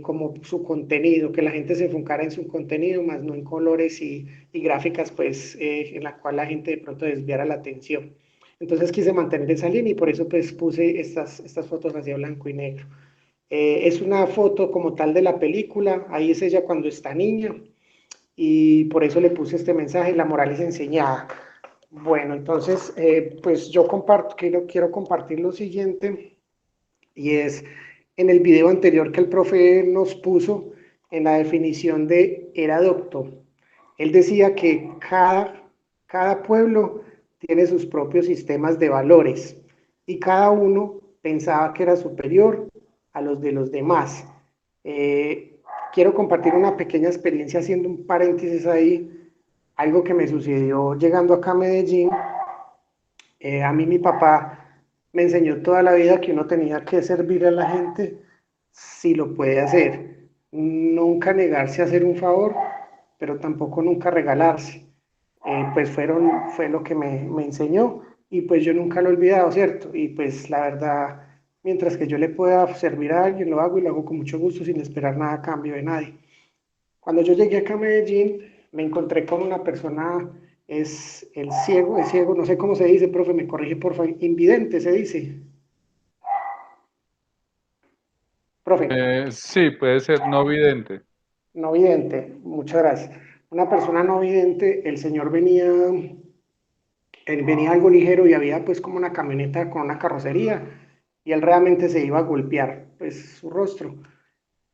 como su contenido, que la gente se enfocara en su contenido, más no en colores y gráficas pues en la cual la gente de pronto desviara la atención. Entonces quise mantener esa línea y por eso pues puse estas fotos así a blanco y negro. Es una foto como tal de la película, ahí es ella cuando está niña, y por eso le puse este mensaje, la moral es enseñada. Bueno, entonces, pues yo quiero compartir lo siguiente, y es en el video anterior que el profe nos puso en la definición de eradocto. Él decía que cada pueblo tiene sus propios sistemas de valores y cada uno pensaba que era superior a los de los demás. Quiero compartir una pequeña experiencia haciendo un paréntesis ahí, algo que me sucedió llegando acá a Medellín. A mí mi papá me enseñó toda la vida que uno tenía que servir a la gente si lo puede hacer. Nunca negarse a hacer un favor, pero tampoco nunca regalarse. Pues fue lo que me enseñó y pues yo nunca lo he olvidado, ¿cierto? Y pues la verdad, mientras que yo le pueda servir a alguien, lo hago y lo hago con mucho gusto sin esperar nada a cambio de nadie. Cuando yo llegué acá a Medellín, me encontré con una persona, es ciego, no sé cómo se dice, profe, me corrige por favor, invidente se dice. Profe, Sí, puede ser no vidente. no vidente, muchas gracias. Una persona no vidente, el señor venía algo ligero y había pues como una camioneta con una carrocería y él realmente se iba a golpear pues su rostro.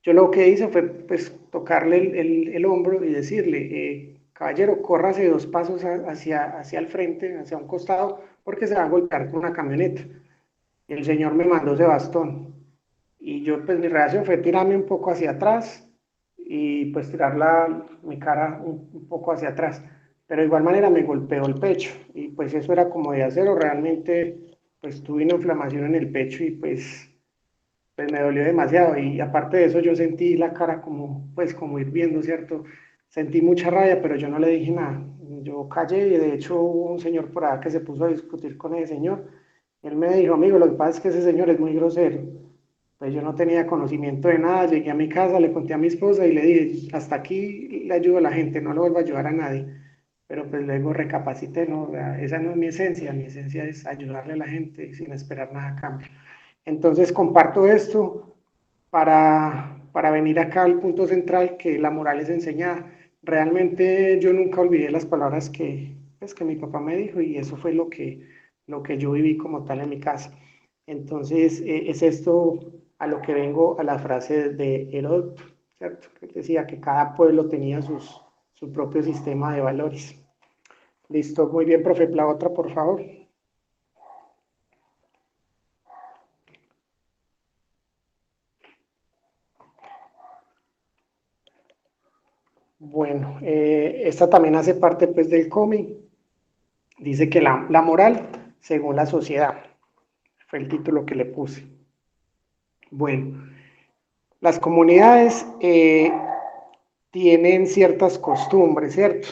Yo lo que hice fue pues tocarle el hombro y decirle, caballero, córrase 2 pasos hacia el frente, hacia un costado, porque se va a golpear con una camioneta. Y el señor me mandó ese bastón. Y yo pues mi reacción fue tirarme un poco hacia atrás y pues tirar mi cara un poco hacia atrás. Pero de igual manera me golpeó el pecho y pues eso era como de acero, realmente pues tuve una inflamación en el pecho y pues me dolió demasiado y aparte de eso yo sentí la cara como, pues como hirviendo, ¿cierto? Sentí mucha rabia, pero yo no le dije nada. Yo callé y de hecho hubo un señor por ahí que se puso a discutir con ese señor. Él me dijo, amigo, lo que pasa es que ese señor es muy grosero. Pues yo no tenía conocimiento de nada, llegué a mi casa, le conté a mi esposa y le dije, hasta aquí le ayudo a la gente, no le vuelvo a ayudar a nadie. Pero pues luego recapacité, no, esa no es mi esencia es ayudarle a la gente sin esperar nada a cambio. Entonces comparto esto para venir acá al punto central, que la moral es enseñada. Realmente yo nunca olvidé las palabras pues, que mi papá me dijo y eso fue lo que yo viví como tal en mi casa. Entonces es esto a lo que vengo a la frase de Heródoto, ¿cierto? Que decía que cada pueblo tenía su propio sistema de valores. Listo, muy bien, profe. La otra, por favor. Bueno, esta también hace parte pues del cómic. Dice que la moral según la sociedad. Fue el título que le puse. Bueno, las comunidades tienen ciertas costumbres, ¿cierto?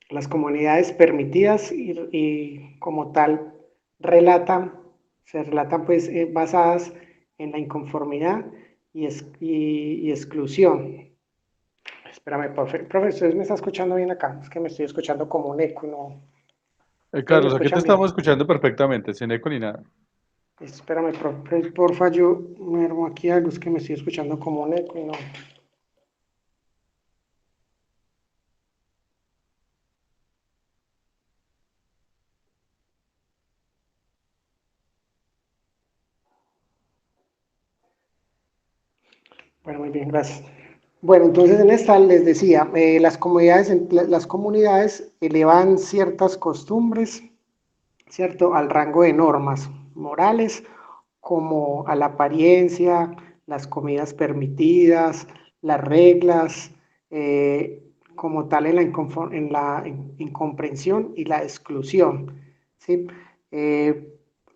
Las comunidades permitidas y como tal se relatan pues basadas en la inconformidad y exclusión. Espérame, profe, ¿usted me está escuchando bien acá? Es que me estoy escuchando como un eco, ¿no? ¿Ustedes me Carlos, aquí te escuchan estamos bien? escuchando perfectamente, sin eco ni nada. Espérame, porfa, yo me armo aquí algo, es que me estoy escuchando como un eco y no. Bueno, muy bien, gracias. Bueno, entonces en esta les decía, las comunidades elevan ciertas costumbres, ¿cierto? Al rango de normas morales, como a la apariencia, las comidas permitidas, las reglas, como tal en la incomprensión y la exclusión, ¿sí?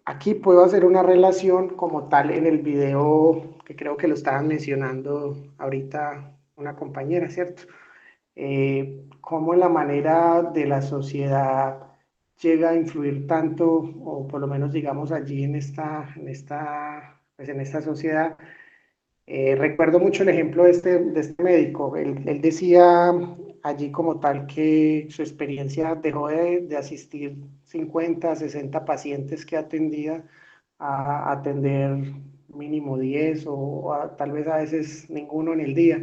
Aquí puedo hacer una relación como tal en el video que creo que lo estaban mencionando ahorita una compañera, ¿cierto? Cómo la manera de la sociedad llega a influir tanto, o por lo menos digamos allí pues en esta sociedad. Recuerdo mucho el ejemplo de este médico. Él decía allí como tal que su experiencia dejó de asistir 50, 60 pacientes que atendía a atender mínimo 10 o tal vez a veces ninguno en el día,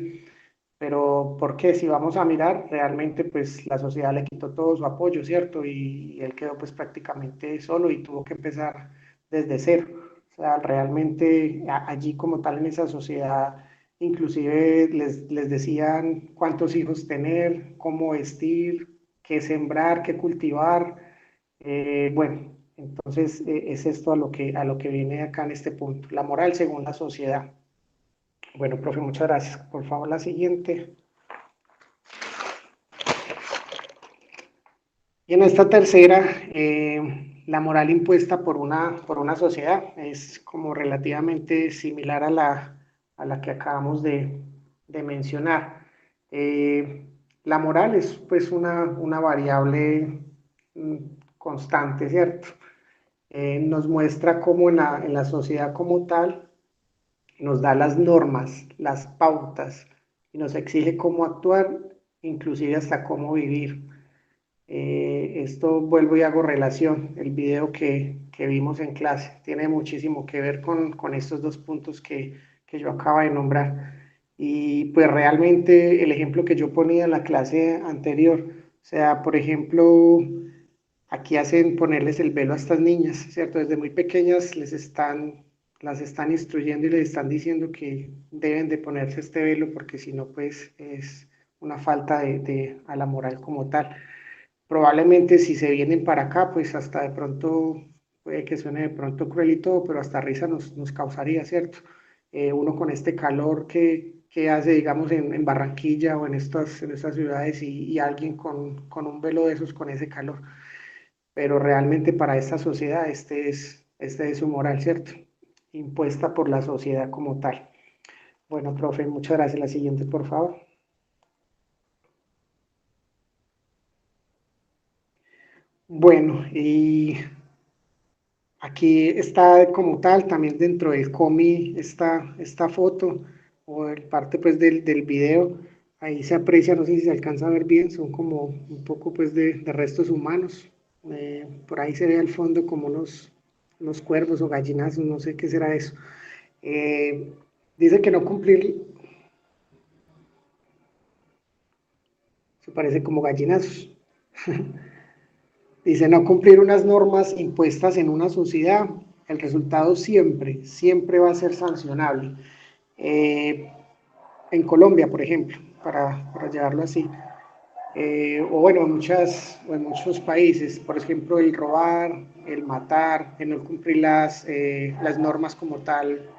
Pero ¿por qué? Si vamos a mirar, realmente pues la sociedad le quitó todo su apoyo, ¿cierto? Y él quedó pues prácticamente solo y tuvo que empezar desde cero. O sea, realmente allí como tal en esa sociedad, inclusive les decían cuántos hijos tener, cómo vestir, qué sembrar, qué cultivar. Bueno, entonces es esto a lo que viene acá en este punto, la moral según la sociedad. Bueno, profe, muchas gracias. Por favor, la siguiente. Y en esta tercera, la moral impuesta por una sociedad es como relativamente similar a la que acabamos de mencionar. La moral es pues una variable mm, constante, ¿cierto? Nos muestra cómo en la sociedad como tal nos da las normas, las pautas y nos exige cómo actuar, inclusive hasta cómo vivir. Esto vuelvo y hago relación, el video que vimos en clase tiene muchísimo que ver con estos dos puntos que yo acabo de nombrar. Y pues realmente el ejemplo que yo ponía en la clase anterior, o sea, por ejemplo, aquí hacen ponerles el velo a estas niñas, ¿cierto? Desde muy pequeñas las están instruyendo y les están diciendo que deben de ponerse este velo porque si no, pues es una falta a la moral como tal. Probablemente si se vienen para acá, pues hasta de pronto, puede que suene de pronto cruel y todo, pero hasta risa nos causaría, ¿cierto? Uno con este calor que hace, digamos, en Barranquilla o en estas ciudades y alguien con un velo de esos, con ese calor. Pero realmente para esta sociedad este es su moral, ¿cierto? Impuesta por la sociedad como tal. Bueno, profe, muchas gracias. La siguiente, por favor. Bueno, y aquí está como tal, también dentro del COMI esta foto o el parte pues del video, ahí se aprecia, no sé si se alcanza a ver bien, son como un poco pues de restos humanos, por ahí se ve al fondo como unos cuervos o gallinazos, no sé qué será eso. Eh, dice que no cumplir, se parece como gallinazos. Dice, no cumplir unas normas impuestas en una sociedad, el resultado siempre va a ser sancionable. Eh, en Colombia, por ejemplo, para llevarlo así, o bueno, en muchos países, por ejemplo, el robar, el matar, el no cumplir las normas como tal,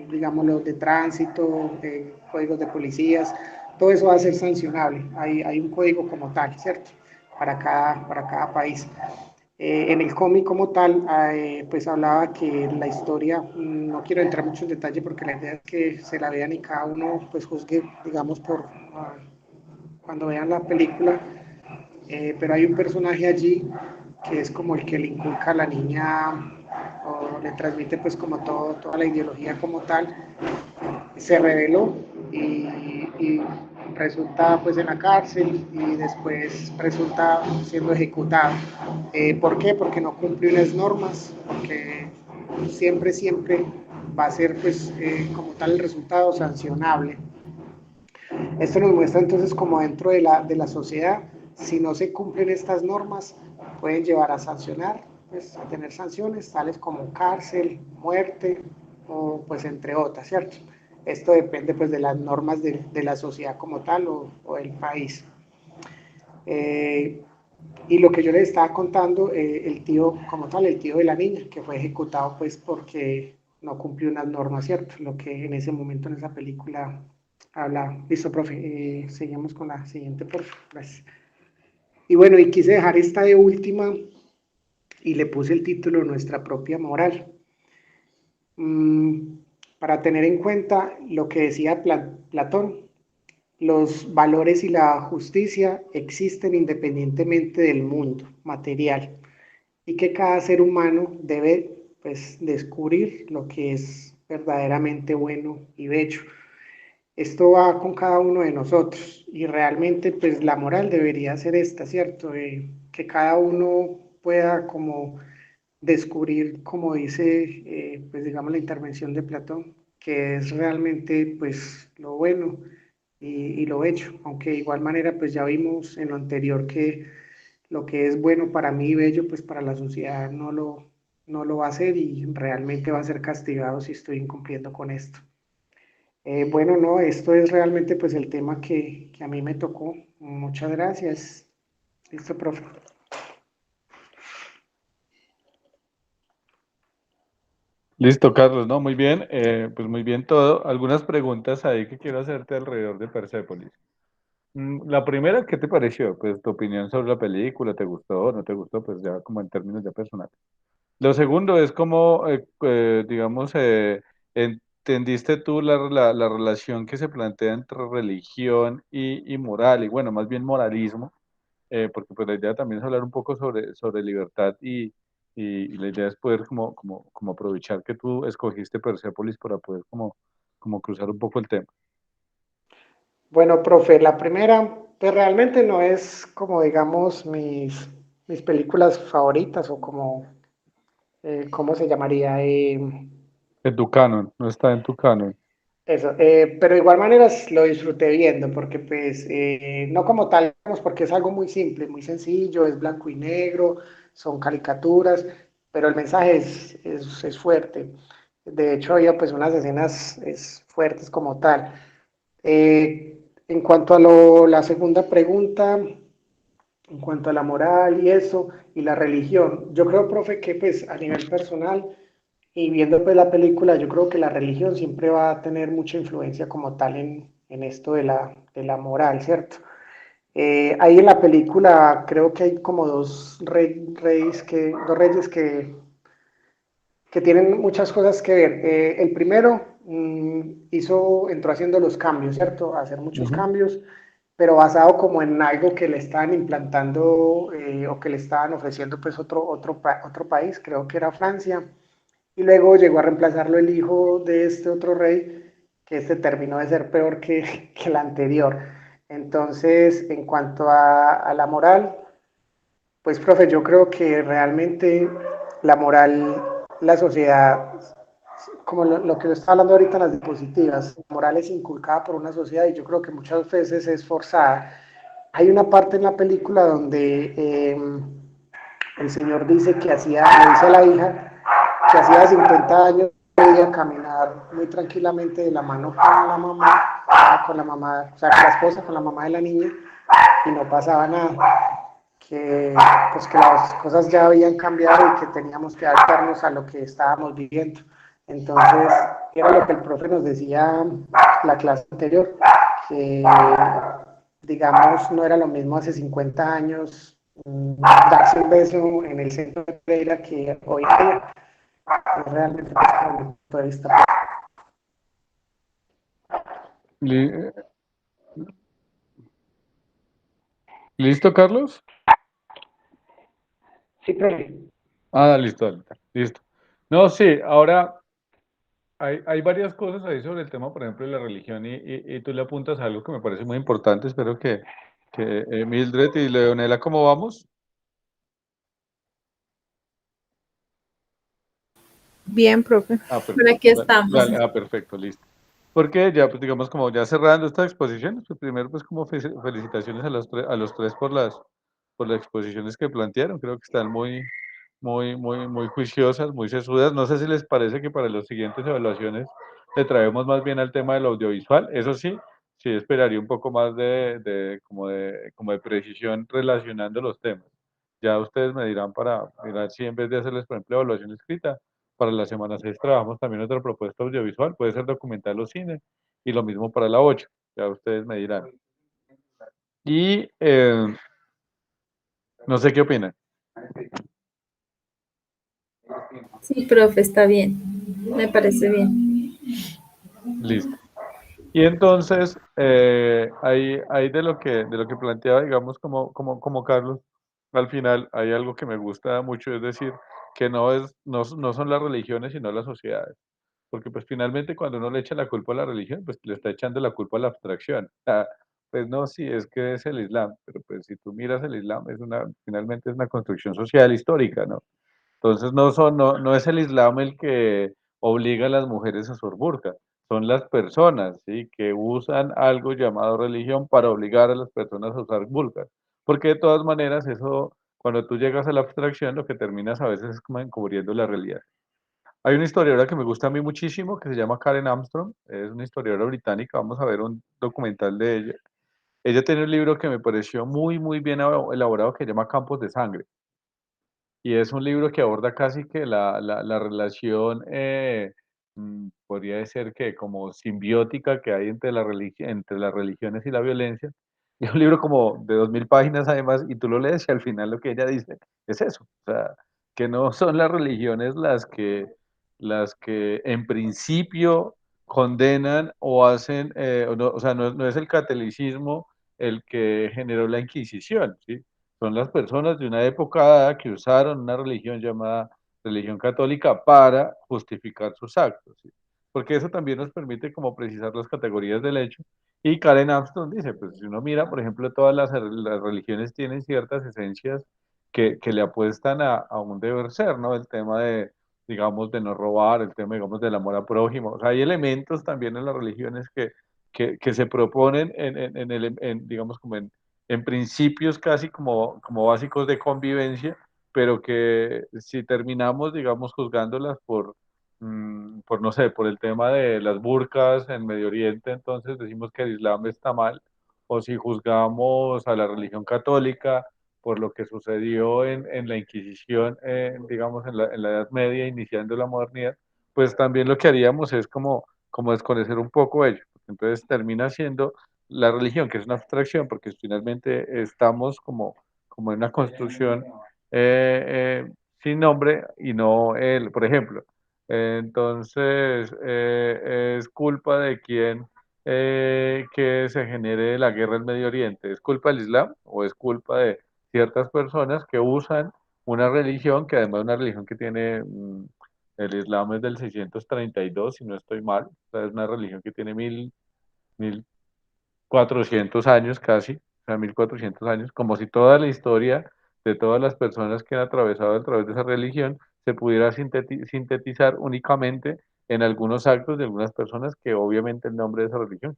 digámoslo, de tránsito, de códigos de policías, todo eso va a ser sancionable. Hay un código como tal, ¿cierto? Para cada país. En el cómic como tal, pues hablaba que la historia, no quiero entrar mucho en detalle porque la idea es que se la vean y cada uno pues juzgue, digamos, cuando vean la película, pero hay un personaje allí que es como el que le inculca a la niña o le transmite pues como toda la ideología como tal, se rebeló y resulta pues en la cárcel y después resulta siendo ejecutado. ¿Por qué? Porque no cumplió unas normas, porque siempre va a ser pues como tal el resultado sancionable. Esto nos muestra entonces como dentro de la sociedad, si no se cumplen estas normas, pueden llevar a sancionar, pues, a tener sanciones tales como cárcel, muerte o pues entre otras, ¿cierto? Esto depende pues de las normas de la sociedad como tal o del país. Eh, y lo que yo les estaba contando, el tío como tal, el tío de la niña, que fue ejecutado pues porque no cumplió unas normas, ¿cierto? Lo que en ese momento en esa película habla. Listo, profe. Seguimos con la siguiente, por favor. Gracias. Y bueno, y quise dejar esta de última y le puse el título Nuestra propia moral. Mm, para tener en cuenta lo que decía Platón, los valores y la justicia existen independientemente del mundo material y que cada ser humano debe pues descubrir lo que es verdaderamente bueno y bello. Esto va con cada uno de nosotros y realmente pues la moral debería ser esta, ¿cierto? Que cada uno pueda como descubrir, como dice, pues digamos la intervención de Platón, que es realmente pues lo bueno y lo he hecho, aunque de igual manera pues ya vimos en lo anterior que lo que es bueno para mí y bello pues para la sociedad no lo va a hacer y realmente va a ser castigado si estoy incumpliendo con esto. Bueno, no, esto es realmente pues el tema que a mí me tocó. Muchas gracias. Listo, profe. Listo, Carlos, ¿no? Muy bien, pues muy bien todo. Algunas preguntas ahí que quiero hacerte alrededor de Persépolis. La primera, ¿qué te pareció? Pues tu opinión sobre la película, ¿te gustó o no te gustó? Pues ya como en términos ya personales. Lo segundo es como, digamos, ¿entendiste tú la relación que se plantea entre religión y moral? Y bueno, más bien moralismo, porque pues la idea también es hablar un poco sobre libertad y la idea es poder como aprovechar que tú escogiste Persépolis para poder como cruzar un poco el tema. Bueno, profe, la primera, pues realmente no es como, digamos, mis películas favoritas o como, ¿cómo se llamaría? En tu canon, no está en tu canon. Eso, pero de igual manera lo disfruté viendo, porque pues no como tal, digamos, porque es algo muy simple, muy sencillo, es blanco y negro, son caricaturas, pero el mensaje es fuerte. De hecho, había pues unas escenas fuertes como tal. En cuanto a la segunda pregunta, en cuanto a la moral y eso, y la religión, yo creo, profe, que pues a nivel personal y viendo pues la película, yo creo que la religión siempre va a tener mucha influencia como tal en esto de la moral, ¿cierto? Ahí en la película creo que hay como dos reyes que tienen muchas cosas que ver. El primero entró haciendo los cambios, ¿cierto? Hacer muchos Ujú. cambios, pero basado como en algo que le estaban implantando o que le estaban ofreciendo pues otro país, creo que era Francia, y luego llegó a reemplazarlo el hijo de este otro rey, que este terminó de ser peor que el anterior. Entonces, en cuanto a la moral, pues, profe, yo creo que realmente la moral, la sociedad, como lo que yo estaba hablando ahorita en las diapositivas, la moral es inculcada por una sociedad y yo creo que muchas veces es forzada. Hay una parte en la película donde el señor dice que le dice a la hija que hacía 50 años podía caminar muy tranquilamente de la mano con la mamá, o sea, con la esposa, con la mamá de la niña, y no pasaba nada que, pues que las cosas ya habían cambiado y que teníamos que adaptarnos a lo que estábamos viviendo. Entonces, era lo que el profe nos decía la clase anterior, que digamos no era lo mismo hace 50 años darse un beso en el centro de Pereira que hoy en día. Es realmente pues, como mi punto de vista. Li- ¿Listo, Carlos? Sí, profe. Ah, listo, dale, dale, listo. No, sí, ahora hay varias cosas ahí sobre el tema, por ejemplo, de la religión y tú le apuntas a algo que me parece muy importante. Espero que Mildred y Leonela, ¿cómo vamos? Bien, profe. Ah, Por aquí perfecto, dale, estamos. dale, perfecto, listo. Porque ya, pues digamos, como ya cerrando esta exposición, pues primero, pues como felicitaciones a los tres por las exposiciones que plantearon. Creo que están muy juiciosas, muy sesudas. No sé si les parece que para las siguientes evaluaciones le traemos más bien al tema del audiovisual. Eso sí, sí esperaría un poco más como de precisión relacionando los temas. Ya ustedes me dirán para mirar si en vez de hacerles, por ejemplo, evaluación escrita, para la semana 6 trabajamos también otra propuesta audiovisual, puede ser documental o cine, y lo mismo para la 8. Ya ustedes me dirán. Y no sé qué opinan. Sí, profe, está bien. Me parece bien. Listo. Y entonces, ahí de lo que planteaba, digamos, como Carlos, al final hay algo que me gusta mucho, es decir, que no son las religiones, sino las sociedades. Porque pues finalmente cuando uno le echa la culpa a la religión, pues le está echando la culpa a la abstracción. Pues no, sí, es que es el Islam, pero pues si tú miras el Islam, finalmente es una construcción social histórica, ¿no? Entonces no es el Islam el que obliga a las mujeres a usar burka, son las personas, ¿sí? Que usan algo llamado religión para obligar a las personas a usar vulgar. Porque de todas maneras eso, cuando tú llegas a la abstracción, lo que terminas a veces es como encubriendo la realidad. Hay una historiadora que me gusta a mí muchísimo, que se llama Karen Armstrong, es una historiadora británica, vamos a ver un documental de ella. Ella tiene un libro que me pareció muy, muy bien elaborado que se llama Campos de Sangre. Y es un libro que aborda casi que la relación, podría ser que como simbiótica que hay entre entre las religiones y la violencia. Y es un libro como de 2000 páginas además, y tú lo lees y al final lo que ella dice es eso, o sea, que no son las religiones las que en principio condenan o hacen, o sea, no es el catolicismo el que generó la Inquisición, ¿sí? Son las personas de una época dada que usaron una religión llamada religión católica para justificar sus actos, ¿sí? Porque eso también nos permite como precisar las categorías del hecho. Y Karen Armstrong dice, pues si uno mira, por ejemplo, todas las religiones tienen ciertas esencias que le apuestan a un deber ser, ¿no? El tema de, digamos, de no robar, el tema, digamos, del amor al prójimo. O sea, hay elementos también en las religiones que se proponen digamos, como en principios casi como básicos de convivencia, pero que si terminamos, digamos, juzgándolas por, no sé, por el tema de las burkas en Medio Oriente, entonces decimos que el Islam está mal, o si juzgamos a la religión católica por lo que sucedió en la Inquisición, digamos, en la Edad Media, iniciando la modernidad, pues también lo que haríamos es como desconocer un poco ello. Entonces termina siendo la religión, que es una abstracción, porque finalmente estamos como en una construcción sin nombre y no él, por ejemplo. Entonces, es culpa de quién que se genere la guerra en Medio Oriente. ¿Es culpa del Islam o es culpa de ciertas personas que usan una religión, que además es una religión que tiene, el Islam es del 632, si no estoy mal, o sea, es una religión que tiene 1400 años casi, o sea, 1400 años, como si toda la historia de todas las personas que han atravesado a través de esa religión se pudiera sintetizar únicamente en algunos actos de algunas personas que obviamente en nombre de esa religión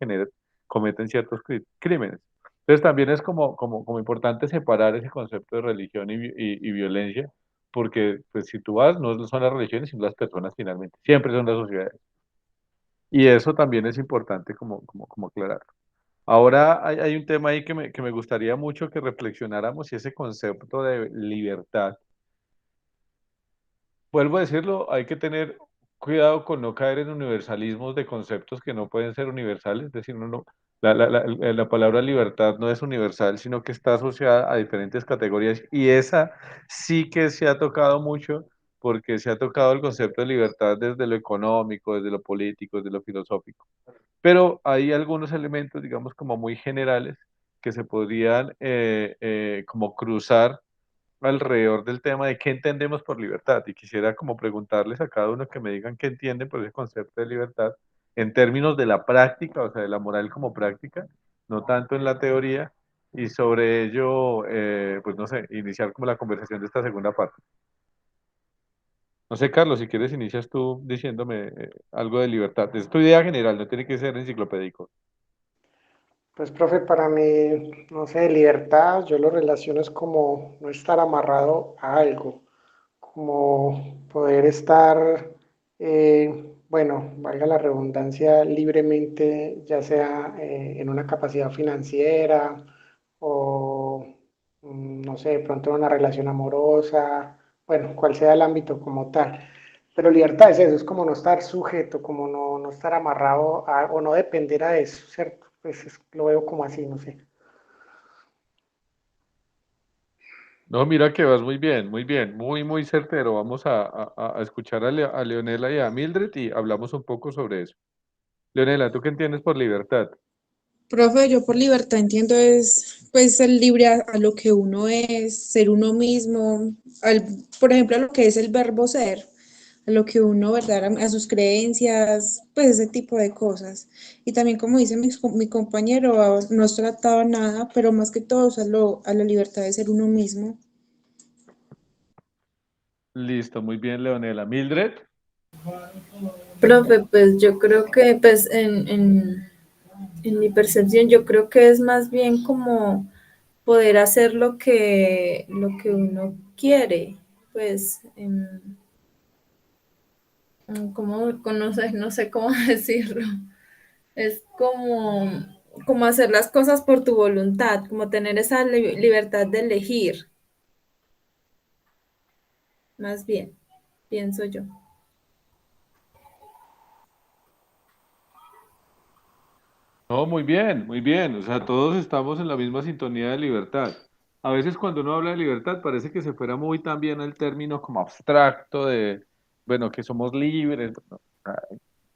cometen ciertos crímenes. Entonces también es como importante separar ese concepto de religión y violencia, porque pues si tú vas, no son las religiones, sino las personas finalmente, siempre son las sociedades. Y eso también es importante como aclarar. Ahora hay un tema ahí que me gustaría mucho que reflexionáramos y ese concepto de libertad. Vuelvo a decirlo, hay que tener cuidado con no caer en universalismos de conceptos que no pueden ser universales. Es decir, la palabra libertad no es universal, sino que está asociada a diferentes categorías y esa sí que se ha tocado mucho porque se ha tocado el concepto de libertad desde lo económico, desde lo político, desde lo filosófico. Pero hay algunos elementos, digamos, como muy generales que se podrían como cruzar alrededor del tema de qué entendemos por libertad. Y quisiera como preguntarles a cada uno que me digan qué entienden por ese concepto de libertad en términos de la práctica, o sea, de la moral como práctica, no tanto en la teoría, y sobre ello, pues no sé, iniciar como la conversación de esta segunda parte. No sé, Carlos, si quieres inicias tú diciéndome algo de libertad. Es tu idea general, no tiene que ser enciclopédico. Pues, profe, para mí, no sé, libertad, yo lo relaciono es como no estar amarrado a algo, como poder estar, bueno, valga la redundancia, libremente, ya sea en una capacidad financiera o, no sé, de pronto en una relación amorosa, bueno, cual sea el ámbito como tal. Pero libertad es eso, es como no estar sujeto, como no estar amarrado a, o no depender a eso, ¿cierto? Pues lo veo como así, no sé. No, mira que vas muy bien, muy certero. Vamos a escuchar a Leonela y a Mildred y hablamos un poco sobre eso. Leonela, ¿tú qué entiendes por libertad? Profe, yo por libertad entiendo es pues ser libre a lo que uno es, ser uno mismo, por ejemplo, a lo que es el verbo ser, a lo que uno, ¿verdad? A sus creencias, pues ese tipo de cosas. Y también como dice mi compañero, no es tratado a nada, pero más que todo es a la libertad de ser uno mismo. Listo, muy bien, Leonela. Mildred, Profe, pues yo creo que pues en mi percepción yo creo que es más bien como poder hacer lo que uno quiere, pues, como, no sé cómo decirlo, es como hacer las cosas por tu voluntad, como tener esa libertad de elegir, más bien, pienso yo. No, muy bien, muy bien. O sea, todos estamos en la misma sintonía de libertad. A veces cuando uno habla de libertad parece que se fuera muy también el término como abstracto de, bueno, que somos libres. ¿No?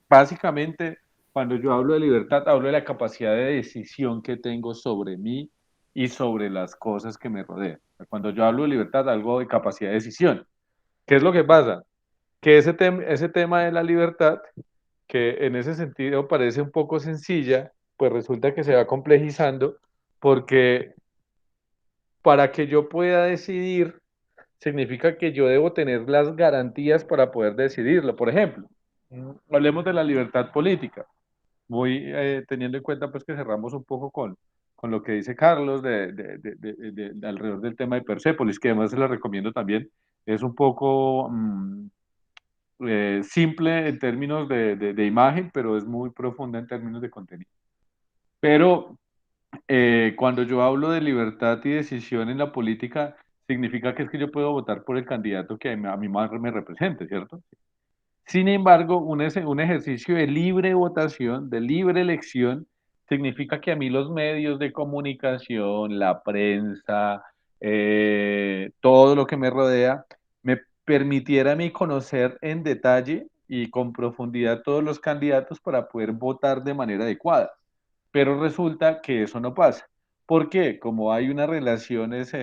Básicamente, cuando yo hablo de libertad, hablo de la capacidad de decisión que tengo sobre mí y sobre las cosas que me rodean. Cuando yo hablo de libertad, hablo de capacidad de decisión. ¿Qué es lo que pasa? Que ese tema de la libertad, que en ese sentido parece un poco sencilla, pues resulta que se va complejizando porque para que yo pueda decidir, significa que yo debo tener las garantías para poder decidirlo. Por ejemplo, hablemos de la libertad política, muy teniendo en cuenta pues que cerramos un poco con lo que dice Carlos de alrededor del tema de Persépolis, que además se la recomiendo también, es un poco simple en términos de imagen, pero es muy profunda en términos de contenido. Pero cuando yo hablo de libertad y decisión en la política, significa que es que yo puedo votar por el candidato que a mí más me represente, ¿cierto? Sin embargo, un ejercicio de libre votación, de libre elección, significa que a mí los medios de comunicación, la prensa, todo lo que me rodea, me permitiera a mí conocer en detalle y con profundidad todos los candidatos para poder votar de manera adecuada. Pero resulta que eso no pasa. ¿Por qué? Como hay unas relaciones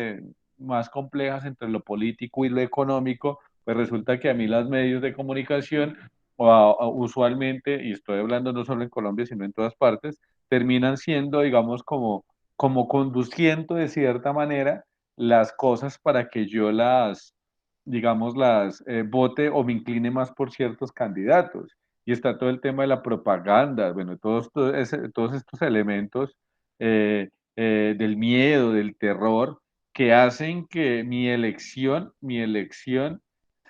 más complejas entre lo político y lo económico, pues resulta que a mí los medios de comunicación, usualmente, y estoy hablando no solo en Colombia, sino en todas partes, terminan siendo, digamos, como conduciendo de cierta manera las cosas para que yo digamos, las vote o me incline más por ciertos candidatos. Y está todo el tema de la propaganda, bueno, todos estos elementos del miedo, del terror, que hacen que mi elección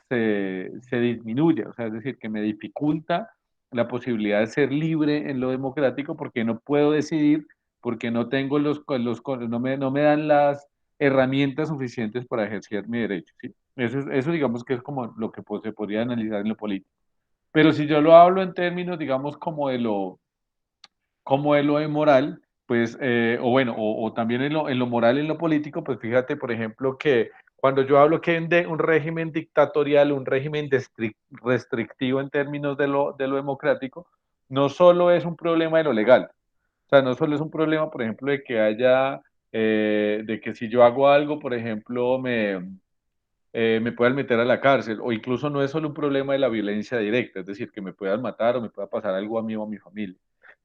se disminuya, o sea, es decir, que me dificulta la posibilidad de ser libre en lo democrático porque no puedo decidir, porque no tengo no me dan las herramientas suficientes para ejercer mi derecho, ¿sí? Eso digamos que es como lo que pues, se podría analizar en lo político. Pero si yo lo hablo en términos, digamos, como de lo moral, pues, o bueno, o también en lo moral, en lo político, pues fíjate, por ejemplo, que cuando yo hablo que de un régimen dictatorial, un régimen restrictivo en términos de lo democrático, no solo es un problema de lo legal, o sea, no solo es un problema, por ejemplo, de que si yo hago algo, por ejemplo, me puedan meter a la cárcel, o incluso no es solo un problema de la violencia directa, es decir, que me puedan matar o me pueda pasar algo a mí o a mi familia,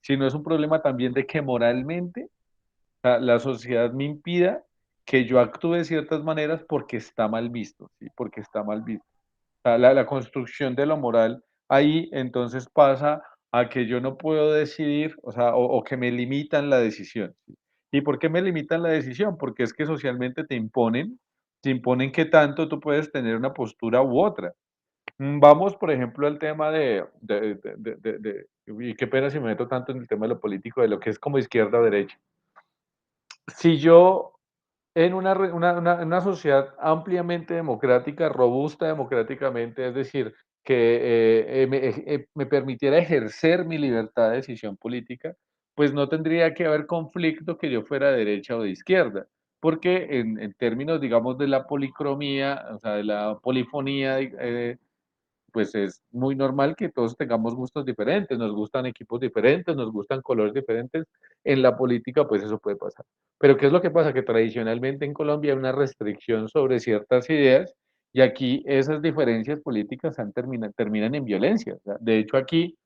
sino es un problema también de que moralmente la sociedad me impida que yo actúe de ciertas maneras porque está mal visto, ¿sí? Porque está mal visto. O sea, la construcción de lo moral ahí entonces pasa a que yo no puedo decidir, o sea, o que me limitan la decisión. ¿Sí? ¿Y por qué me limitan la decisión? Porque es que socialmente te imponen qué tanto tú puedes tener una postura u otra. Vamos, por ejemplo, al tema y qué pena si me meto tanto en el tema de lo político, de lo que es como izquierda o derecha. Si yo en una sociedad ampliamente democrática, robusta democráticamente, es decir, que me permitiera ejercer mi libertad de decisión política, pues no tendría que haber conflicto que yo fuera de derecha o de izquierda, porque en términos, digamos, de la policromía, o sea, de la polifonía, pues es muy normal que todos tengamos gustos diferentes, nos gustan equipos diferentes, nos gustan colores diferentes. En la política, pues eso puede pasar. Pero ¿qué es lo que pasa? Que tradicionalmente en Colombia hay una restricción sobre ciertas ideas y aquí esas diferencias políticas terminan en violencia. O sea, de hecho, aquí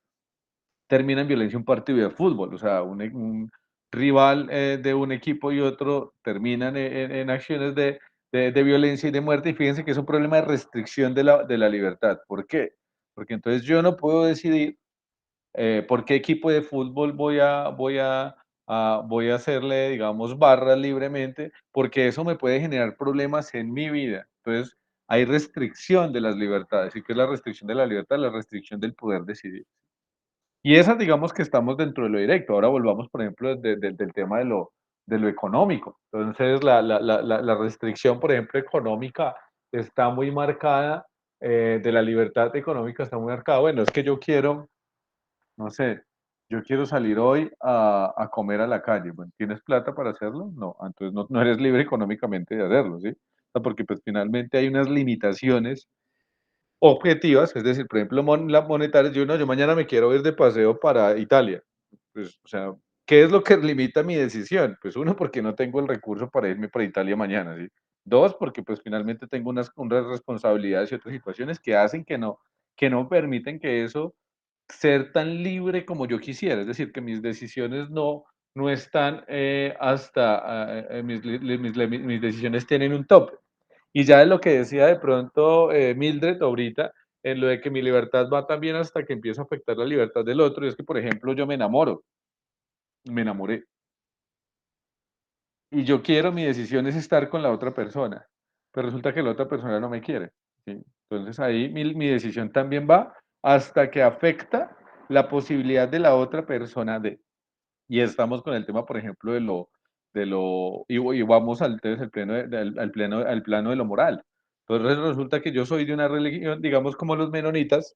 termina en violencia un partido de fútbol, o sea, un rival de un equipo y otro terminan en acciones de violencia y de muerte. Y fíjense que es un problema de restricción de la libertad. ¿Por qué? porque entonces yo no puedo decidir por qué equipo de fútbol voy a hacerle, digamos, barras libremente, porque eso me puede generar problemas en mi vida. Entonces, hay restricción de las libertades. ¿Y qué es la restricción de la libertad? La restricción del poder decidir. Y esas, digamos que estamos dentro de lo directo. Ahora volvamos, por ejemplo, del tema de lo económico. Entonces, la restricción, por ejemplo, económica está muy marcada, de la libertad económica está muy marcada. Bueno, es que yo quiero, no sé, yo quiero salir hoy a comer a la calle. Bueno, ¿tienes plata para hacerlo? No, entonces no eres libre económicamente de hacerlo, ¿sí? O sea, porque pues finalmente hay unas limitaciones objetivas, es decir, por ejemplo, las monetarias, yo no, yo mañana me quiero ir de paseo para Italia. Pues, o sea, ¿qué es lo que limita mi decisión? Pues uno, porque no tengo el recurso para irme para Italia mañana, ¿sí? Dos, porque pues finalmente tengo unas responsabilidades y otras situaciones que hacen que no permiten que eso ser tan libre como yo quisiera, es decir, que mis decisiones no están hasta, mis decisiones tienen un tope. Y ya de lo que decía de pronto Mildred ahorita, en lo de que mi libertad va también hasta que empieza a afectar la libertad del otro, y es que, por ejemplo, yo me enamoré, y yo quiero, mi decisión es estar con la otra persona, pero resulta que la otra persona no me quiere, ¿sí? Entonces ahí mi decisión también va hasta que afecta la posibilidad de la otra persona de. Y estamos con el tema, por ejemplo, y vamos entonces al plano de lo moral. Entonces resulta que yo soy de una religión, digamos como los menonitas,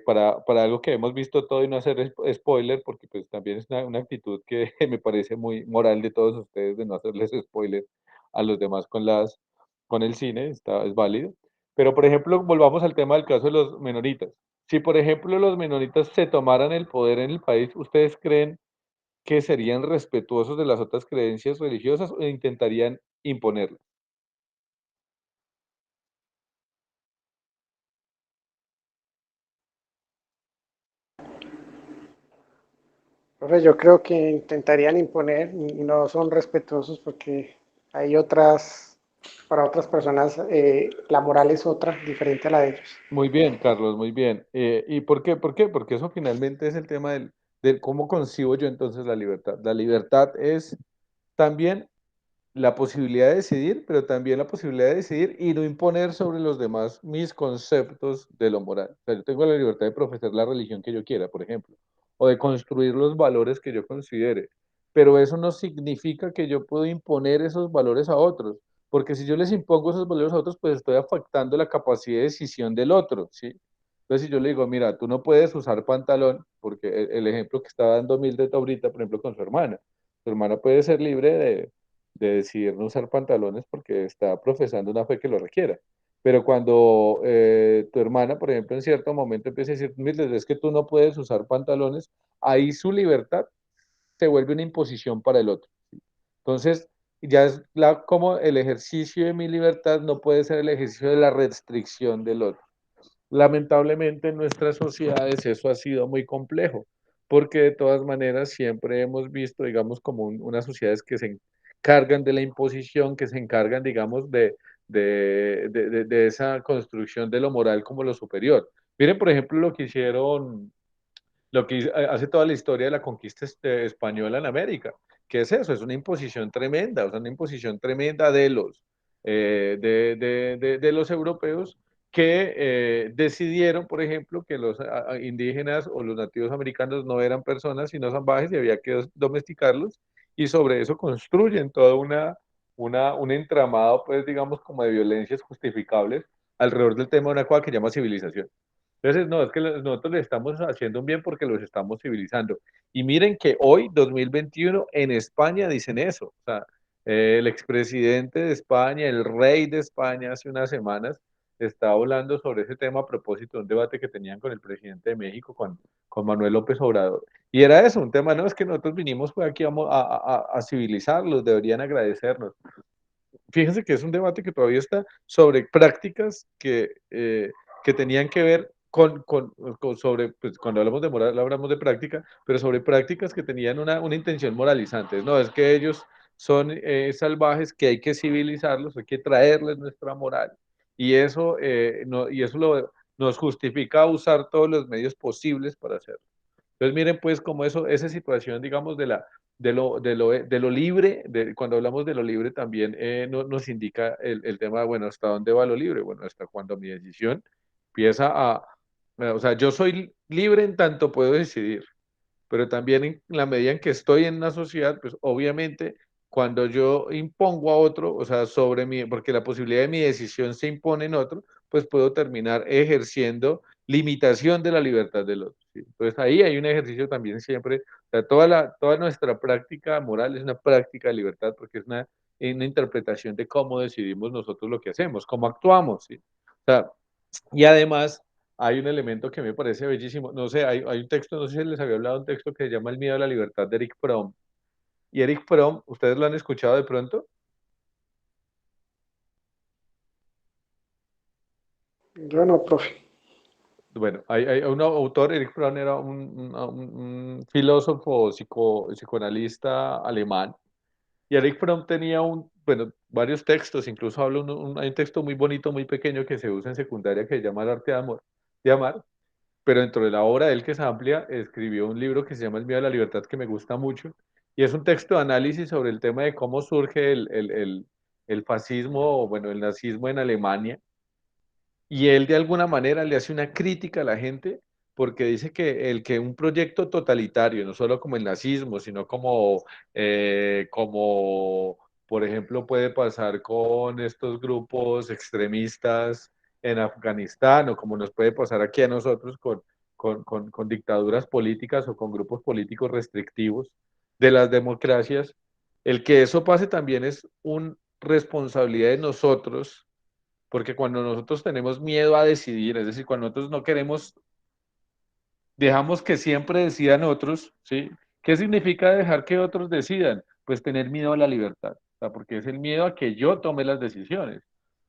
para algo que hemos visto todo y no hacer spoiler, porque pues también es una actitud que me parece muy moral de todos ustedes de no hacerles spoiler a los demás con el cine, es válido. Pero por ejemplo, volvamos al tema del caso de los menonitas. Si por ejemplo los menonitas se tomaran el poder en el país, ¿ustedes creen que serían respetuosos de las otras creencias religiosas o intentarían imponerlas? Profe, yo creo que intentarían imponer y no son respetuosos porque hay otras, para otras personas la moral es otra, diferente a la de ellos. Muy bien, Carlos, muy bien. ¿Y por qué? ¿Por qué? Porque eso finalmente es el tema del cómo concibo yo entonces la libertad. La libertad es también la posibilidad de decidir, pero también la posibilidad de decidir y no imponer sobre los demás mis conceptos de lo moral. O sea, yo tengo la libertad de profesar la religión que yo quiera, por ejemplo, o de construir los valores que yo considere, pero eso no significa que yo puedo imponer esos valores a otros, porque si yo les impongo esos valores a otros, pues estoy afectando la capacidad de decisión del otro, ¿sí? Entonces, si yo le digo, mira, tú no puedes usar pantalón, porque el ejemplo que estaba dando Mildred ahorita, por ejemplo, con su hermana puede ser libre de decidir no usar pantalones porque está profesando una fe que lo requiera. Pero cuando tu hermana, por ejemplo, en cierto momento empieza a decir, Mildred, es que tú no puedes usar pantalones, ahí su libertad se vuelve una imposición para el otro. Entonces, ya es como el ejercicio de mi libertad no puede ser el ejercicio de la restricción del otro. Lamentablemente en nuestras sociedades eso ha sido muy complejo, porque de todas maneras siempre hemos visto, digamos, como unas sociedades que se encargan de la imposición, que se encargan, digamos, de esa construcción de lo moral como lo superior. Miren, por ejemplo, lo que hicieron hace toda la historia de la conquista española en América. ¿Qué es eso? Es una imposición tremenda, o sea, una imposición tremenda de los europeos que decidieron, por ejemplo, que los indígenas o los nativos americanos no eran personas sino salvajes y había que domesticarlos y sobre eso construyen toda un entramado, pues digamos, como de violencias justificables alrededor del tema de una cosa que llama civilización. Entonces, no, es que nosotros le estamos haciendo un bien porque los estamos civilizando. Y miren que hoy, 2021, en España dicen eso. O sea, el expresidente de España, el rey de España, hace unas semanas, estaba hablando sobre ese tema a propósito de un debate que tenían con el presidente de México, con Manuel López Obrador. Y era eso, un tema, no, es que nosotros vinimos pues, aquí a civilizarlos, deberían agradecernos. Fíjense que es un debate que todavía está sobre prácticas que tenían que ver sobre, pues cuando hablamos de moral, hablamos de práctica, pero sobre prácticas que tenían una intención moralizante. No, es que ellos son salvajes, que hay que civilizarlos, hay que traerles nuestra moral. Y eso, no, y eso nos justifica usar todos los medios posibles para hacerlo. Entonces miren pues cómo esa situación, digamos, de lo libre, cuando hablamos de lo libre también nos indica el tema, bueno, ¿hasta dónde va lo libre? Bueno, hasta cuando mi decisión empieza o sea, yo soy libre en tanto puedo decidir, pero también en la medida en que estoy en una sociedad, pues obviamente cuando yo impongo a otro, o sea, sobre mí, porque la posibilidad de mi decisión se impone en otro, pues puedo terminar ejerciendo limitación de la libertad del otro. ¿Sí? Entonces ahí hay un ejercicio también siempre, o sea, toda nuestra práctica moral es una práctica de libertad porque es una interpretación de cómo decidimos nosotros lo que hacemos, cómo actuamos. ¿Sí? O sea, y además hay un elemento que me parece bellísimo. No sé, hay un texto, no sé si les había hablado, un texto que se llama El miedo a la libertad de Eric Fromm. Y Eric Fromm, ¿ustedes lo han escuchado de pronto? Yo no, profe. Bueno, hay un autor, Eric Fromm era un filósofo psicoanalista alemán. Y Eric Fromm tenía bueno, varios textos, incluso habla hay un texto muy bonito, muy pequeño que se usa en secundaria que se llama El arte de amar, pero dentro de la obra de él, que es amplia, escribió un libro que se llama El miedo a la libertad, que me gusta mucho, y es un texto de análisis sobre el tema de cómo surge el fascismo, o bueno, el nazismo en Alemania, y él de alguna manera le hace una crítica a la gente porque dice que un proyecto totalitario, no solo como el nazismo, sino como, por ejemplo, puede pasar con estos grupos extremistas en Afganistán o como nos puede pasar aquí a nosotros con dictaduras políticas o con grupos políticos restrictivos de las democracias, el que eso pase también es una responsabilidad de nosotros porque cuando nosotros tenemos miedo a decidir, es decir, cuando nosotros no queremos, dejamos que siempre decidan otros, ¿sí? ¿Qué significa dejar que otros decidan? Pues tener miedo a la libertad, o sea, porque es el miedo a que yo tome las decisiones.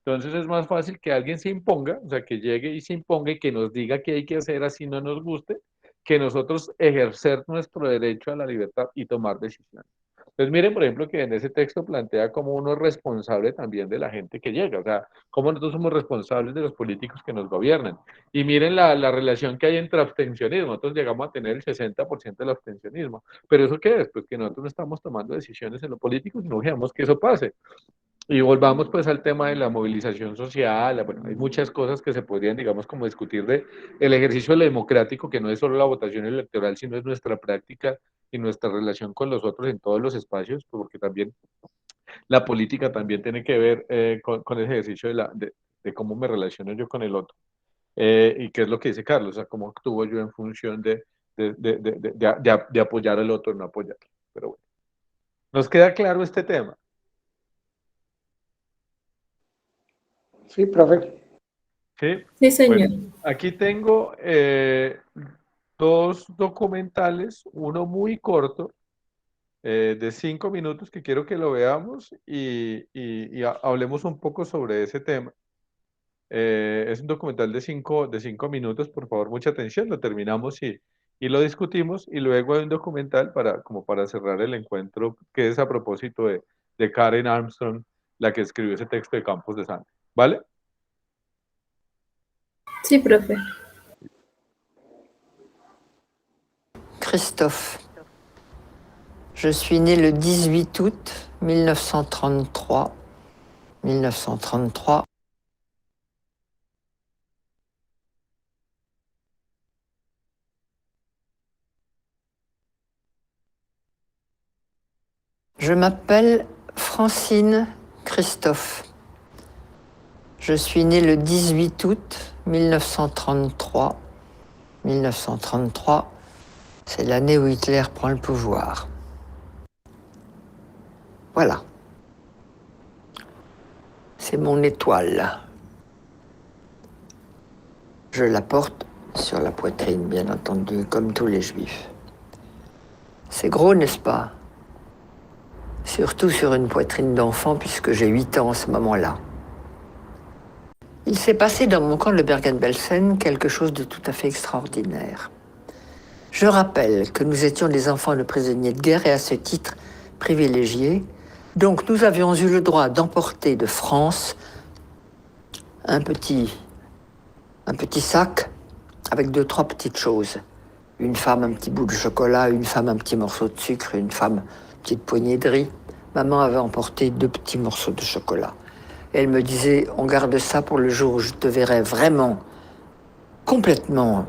Entonces es más fácil que alguien se imponga, o sea, que llegue y se imponga y que nos diga qué hay que hacer así no nos guste, que nosotros ejercer nuestro derecho a la libertad y tomar decisiones. Entonces miren, por ejemplo, que en ese texto plantea cómo uno es responsable también de la gente que llega, o sea, cómo nosotros somos responsables de los políticos que nos gobiernan. Y miren la relación que hay entre abstencionismo, nosotros llegamos a tener el 60% del abstencionismo, pero ¿eso qué es? Pues que nosotros no estamos tomando decisiones en lo político, sino dejamos que eso pase. Y volvamos pues al tema de la movilización social, bueno, hay muchas cosas que se podrían, digamos, como discutir de el ejercicio democrático, que no es solo la votación electoral, sino es nuestra práctica y nuestra relación con los otros en todos los espacios, porque también la política también tiene que ver con ese ejercicio de cómo me relaciono yo con el otro. Y qué es lo que dice Carlos, o sea, cómo actúo yo en función de apoyar al otro, no apoyarlo. Pero bueno, ¿nos queda claro este tema? Sí, profe. Sí, Sí, señor. bueno, aquí tengo dos documentales, uno muy corto, de 5 minutos, que quiero que lo veamos y hablemos un poco sobre ese tema. Es un documental de cinco minutos, por favor, mucha atención, lo terminamos y lo discutimos, y luego hay un documental como para cerrar el encuentro, que es a propósito de Karen Armstrong, la que escribió ese texto de Campos de Sangre, ¿vale? Sí, profe. Christophe. Je suis né le 18 août 1933. 1933. Je m'appelle Francine Christophe. Je suis né le 18 août 1933. 1933, c'est l'année où Hitler prend le pouvoir. Voilà. C'est mon étoile. Je la porte sur la poitrine, bien entendu, comme tous les juifs. C'est gros, n'est-ce pas? Surtout sur une poitrine d'enfant, puisque j'ai 8 ans en ce moment-là. Il s'est passé dans mon camp de Bergen-Belsen quelque chose de tout à fait extraordinaire. Je rappelle que nous étions des enfants de prisonniers de guerre et à ce titre privilégiés. Donc nous avions eu le droit d'emporter de France un petit un petit sac avec 2-3 petites choses. Une femme, un petit bout de chocolat, une femme, un petit morceau de sucre, une femme, une petite poignée de riz. Maman avait emporté 2 petits morceaux de chocolat. Et elle me disait, on garde ça pour le jour où je te verrai vraiment complètement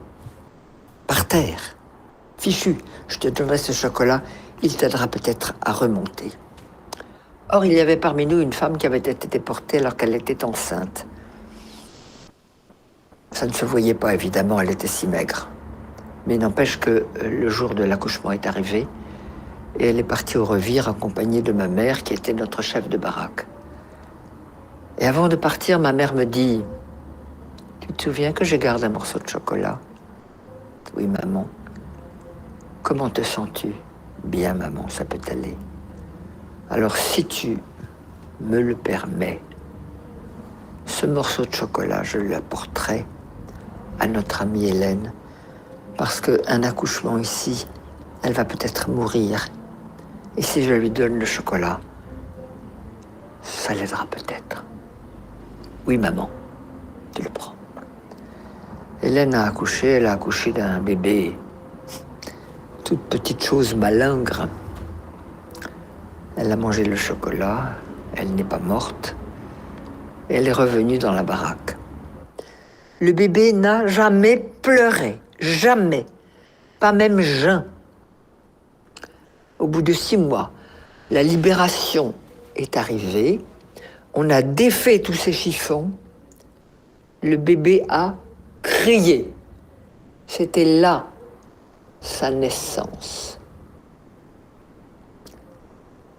par terre, fichu. Je te donnerai ce chocolat, il t'aidera peut-être à remonter. Or, il y avait parmi nous une femme qui avait été déportée alors qu'elle était enceinte. Ça ne se voyait pas, évidemment, elle était si maigre. Mais n'empêche que le jour de l'accouchement est arrivé et elle est partie au revire accompagnée de ma mère qui était notre chef de baraque. Et avant de partir, ma mère me dit « Tu te souviens que je garde un morceau de chocolat ?»« Oui, maman. »« Comment te sens-tu ?»« Bien, maman, ça peut aller. »« Alors, si tu me le permets, ce morceau de chocolat, je l'apporterai à notre amie Hélène, parce qu'un accouchement ici, elle va peut-être mourir. Et si je lui donne le chocolat, ça l'aidera peut-être. » « Oui, maman, tu le prends. » Hélène a accouché, elle a accouché d'un bébé, toute petite chose malingre. Elle a mangé le chocolat, elle n'est pas morte, et elle est revenue dans la baraque. Le bébé n'a jamais pleuré, jamais, pas même Jean. Au bout de 6 mois, la libération est arrivée, on a défait tous ces chiffons, le bébé a crié. C'était là sa naissance.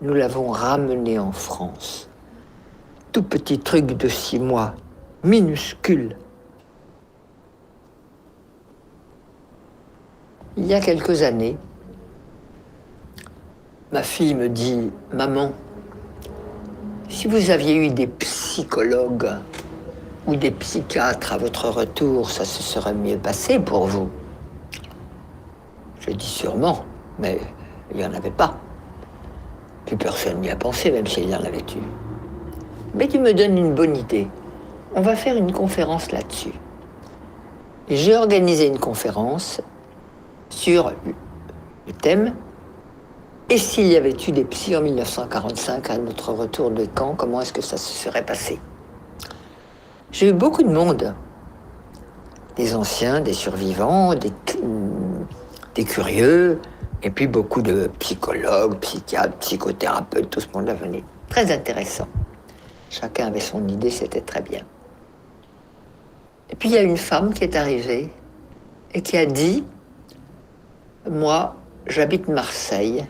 Nous l'avons ramené en France. Tout petit truc de 6 mois, minuscule. Il y a quelques années, ma fille me dit « Maman, si vous aviez eu des psychologues ou des psychiatres à votre retour, ça se serait mieux passé pour vous. » Je dis sûrement, mais il n'y en avait pas. Plus personne n'y a pensé, même s'il y en avait eu. Mais tu me donnes une bonne idée. On va faire une conférence là-dessus. Et j'ai organisé une conférence sur le thème « Et s'il y avait eu des psys en 1945 à notre retour de camp, comment est-ce que ça se serait passé ?» J'ai eu beaucoup de monde, des anciens, des survivants, des curieux, et puis beaucoup de psychologues, psychiatres, psychothérapeutes, tout ce monde-là venait. Très intéressant. Chacun avait son idée, c'était très bien. Et puis il y a une femme qui est arrivée et qui a dit « Moi, j'habite Marseille,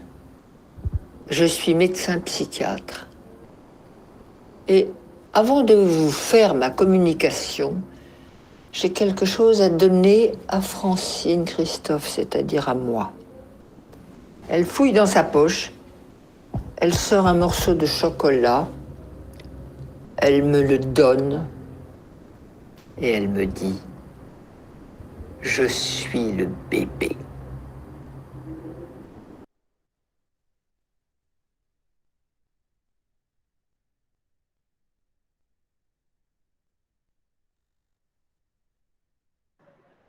je suis médecin psychiatre. Et avant de vous faire ma communication, j'ai quelque chose à donner à Francine Christophe, c'est-à-dire à moi. » Elle fouille dans sa poche, elle sort un morceau de chocolat, elle me le donne et elle me dit « Je suis le bébé. »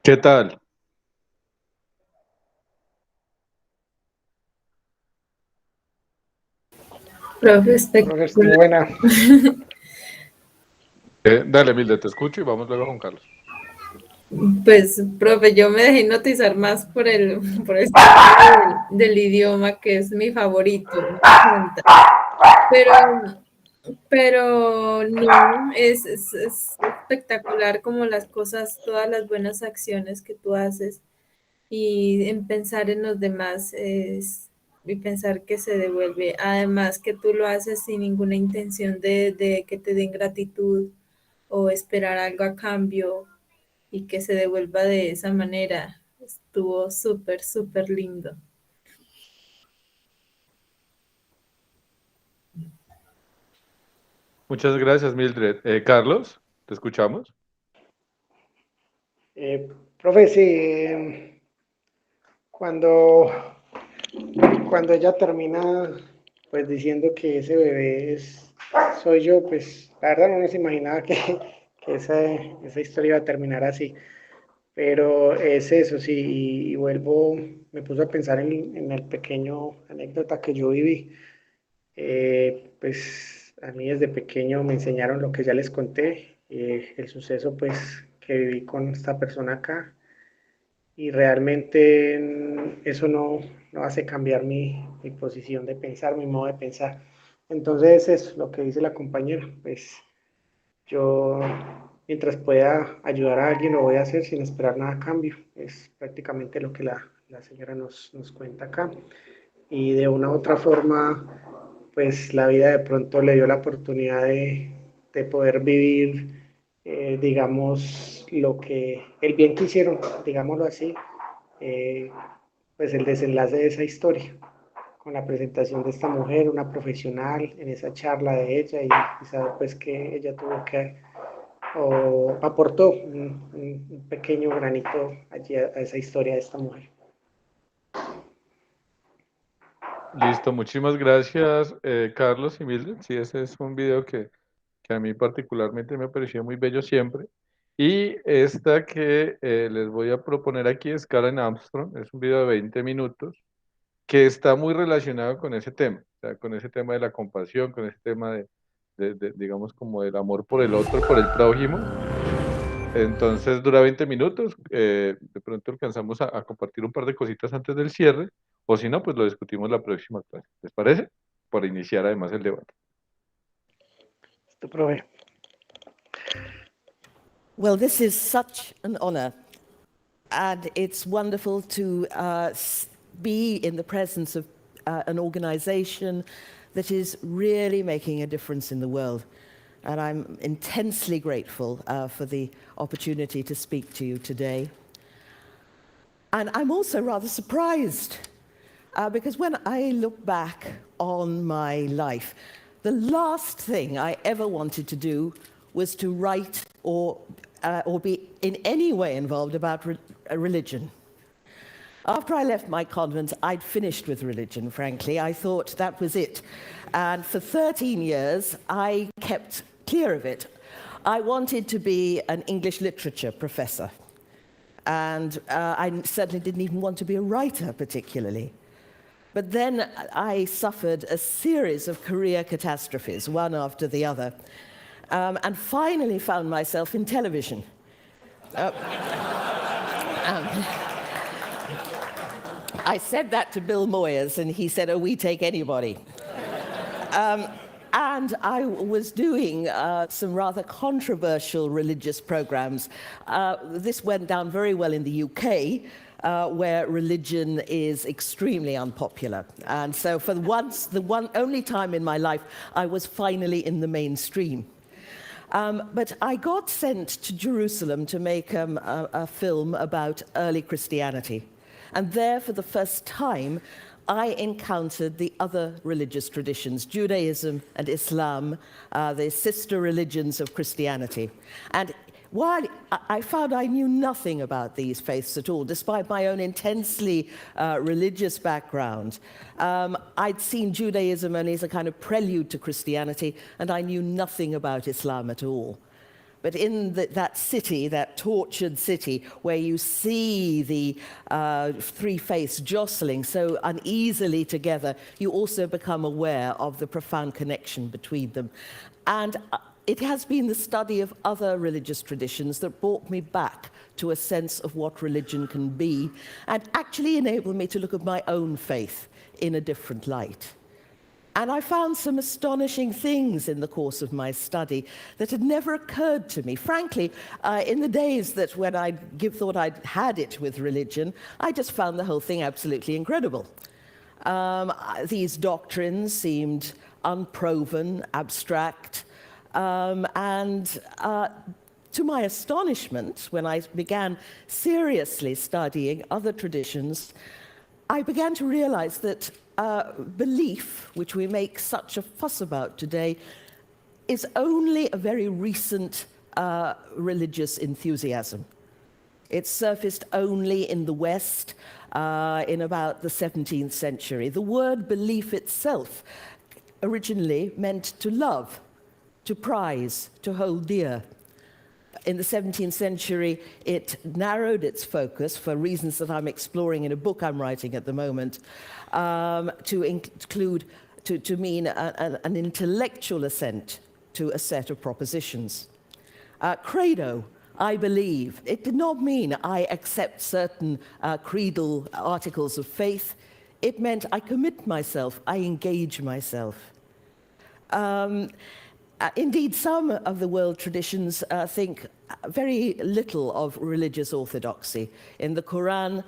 ¿Qué tal? Profe, Profe, estuvo buena. Dale, Milde, te escucho y vamos luego con Carlos. Pues, profe, yo me dejé hipnotizar más por el del idioma, que es mi favorito, me encanta. Pero no, es espectacular como las cosas, todas las buenas acciones que tú haces y en pensar en los demás y pensar que se devuelve. Además que tú lo haces sin ninguna intención de que te den gratitud o esperar algo a cambio y que se devuelva de esa manera. Estuvo súper, súper lindo. Muchas gracias, Mildred. Carlos, ¿te escuchamos? Profe, sí, cuando, cuando ella termina pues diciendo que ese bebé soy yo, pues la verdad no se imaginaba que que esa historia iba a terminar así. Pero es eso, sí, y vuelvo, me puse a pensar en el pequeño anécdota que yo viví. Pues a mí desde pequeño me enseñaron lo que ya les conté, el suceso pues que viví con esta persona acá, y realmente eso no hace cambiar mi posición de pensar, mi modo de pensar. Entonces es lo que dice la compañera, pues yo mientras pueda ayudar a alguien lo voy a hacer sin esperar nada a cambio. Es prácticamente lo que la señora nos cuenta acá. Y de una u otra forma, pues la vida de pronto le dio la oportunidad de poder vivir, digamos, el bien que hicieron, digámoslo así, eh, pues el desenlace de esa historia, con la presentación de esta mujer, una profesional, en esa charla de ella y saber pues que ella tuvo que, o aportó un pequeño granito allí a esa historia de esta mujer. Listo, muchísimas gracias, Carlos y Mildred. Sí, ese es un video que a mí particularmente me ha parecido muy bello siempre. Y esta que les voy a proponer aquí es Karen Armstrong, es un video de 20 minutos que está muy relacionado con ese tema, o sea, con ese tema de la compasión, con ese tema digamos, como del amor por el otro, por el prójimo. Entonces dura 20 minutos, de pronto alcanzamos a compartir un par de cositas antes del cierre, o si no, pues lo discutimos la próxima clase. ¿Les parece? Para iniciar además el debate. Esto, profe. Well, this is such an honor, and it's wonderful to be in the presence of an organization that is really making a difference in the world. And I'm intensely grateful for the opportunity to speak to you today. And I'm also rather surprised because when I look back on my life, the last thing I ever wanted to do was to write or be in any way involved about religion. After I left my convent, I'd finished with religion, frankly. I thought that was it. And for 13 years, I kept clear of it. I wanted to be an English literature professor. And I certainly didn't even want to be a writer particularly. But then I suffered a series of career catastrophes, one after the other, and finally found myself in television. I said that to Bill Moyers, and he said, "Oh, we take anybody." And I was doing some rather controversial religious programs. This went down very well in the UK, where religion is extremely unpopular. And so for once, the only time in my life, I was finally in the mainstream. But I got sent to Jerusalem to make a film about early Christianity. And there, for the first time, I encountered the other religious traditions, Judaism and Islam, the sister religions of Christianity. And while I found I knew nothing about these faiths at all, despite my own intensely religious background, I'd seen Judaism only as a kind of prelude to Christianity, and I knew nothing about Islam at all. But in that city, that tortured city, where you see the three faiths jostling so uneasily together, you also become aware of the profound connection between them. And it has been the study of other religious traditions that brought me back to a sense of what religion can be, and actually enabled me to look at my own faith in a different light. And I found some astonishing things in the course of my study that had never occurred to me. Frankly, in the days that when I thought I'd had it with religion, I just found the whole thing absolutely incredible. These doctrines seemed unproven, abstract, and to my astonishment, when I began seriously studying other traditions, I began to realize that belief, which we make such a fuss about today, is only a very recent religious enthusiasm. It surfaced only in the West in about the 17th century. The word belief itself originally meant to love, to prize, to hold dear. In the 17th century, it narrowed its focus for reasons that I'm exploring in a book I'm writing at the moment, to include, to mean an intellectual assent to a set of propositions. Credo, I believe. It did not mean I accept certain creedal articles of faith. It meant I commit myself, I engage myself. Indeed, some of the world traditions think very little of religious orthodoxy. In the Quran,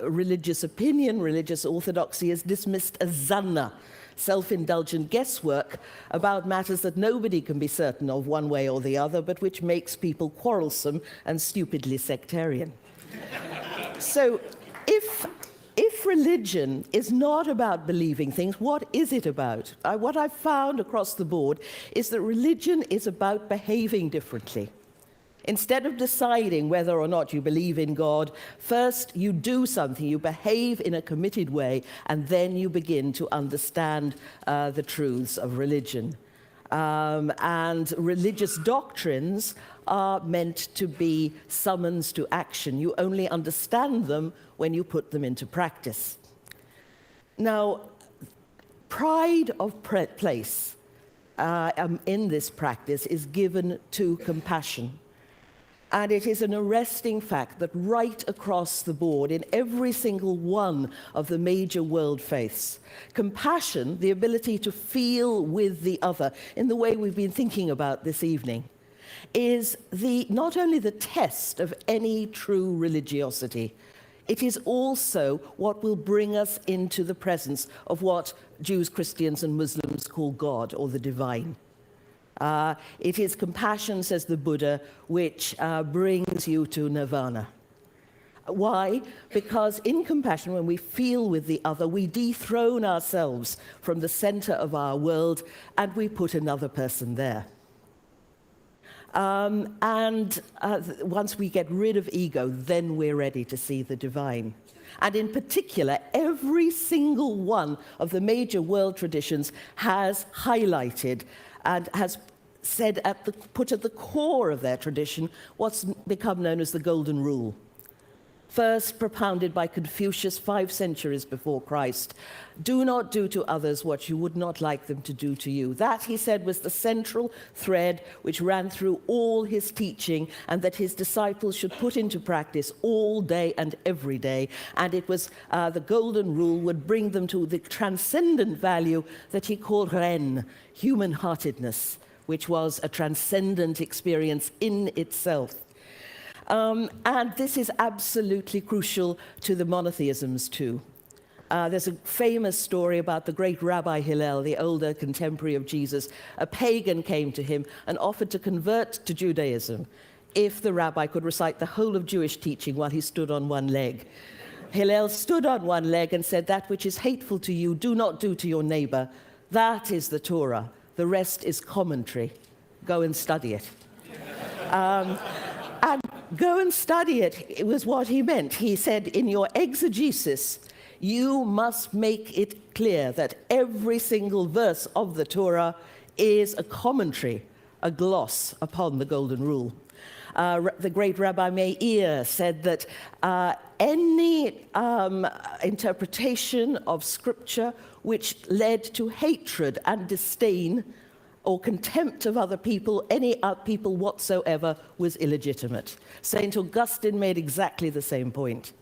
religious opinion, religious orthodoxy is dismissed as zanna, self-indulgent guesswork about matters that nobody can be certain of one way or the other, but which makes people quarrelsome and stupidly sectarian. So if religion is not about believing things, what is it about? What I've found across the board is that religion is about behaving differently. Instead of deciding whether or not you believe in God, first you do something, you behave in a committed way, and then you begin to understand the truths of religion. And religious doctrines are meant to be summons to action. You only understand them when you put them into practice. Now, pride of place in this practice is given to compassion. And it is an arresting fact that right across the board, in every single one of the major world faiths, compassion, the ability to feel with the other, in the way we've been thinking about this evening, is not only the test of any true religiosity, it is also what will bring us into the presence of what Jews, Christians, and Muslims call God, or the divine. It is compassion, says the Buddha, which brings you to nirvana. Why? Because in compassion, when we feel with the other, we dethrone ourselves from the center of our world and we put another person there. Once we get rid of ego, then we're ready to see the divine. And in particular, every single one of the major world traditions has highlighted and has said put at the core of their tradition what's become known as the Golden Rule. First propounded by Confucius 5 centuries before Christ. Do not do to others what you would not like them to do to you. That, he said, was the central thread which ran through all his teaching, and that his disciples should put into practice all day and every day. And it was the Golden Rule would bring them to the transcendent value that he called Ren, human-heartedness, which was a transcendent experience in itself. And this is absolutely crucial to the monotheisms too. There's a famous story about the great Rabbi Hillel, the older contemporary of Jesus. A pagan came to him and offered to convert to Judaism if the rabbi could recite the whole of Jewish teaching while he stood on one leg. Hillel stood on one leg and said, "That which is hateful to you, do not do to your neighbor. That is the Torah. The rest is commentary. Go and study it." And go and study it, it was what he meant. He said, in your exegesis, you must make it clear that every single verse of the Torah is a commentary, a gloss upon the Golden Rule. The great Rabbi Meir said that any interpretation of Scripture which led to hatred and disdain or contempt of other people, any people whatsoever, was illegitimate. St. Augustine made exactly the same point.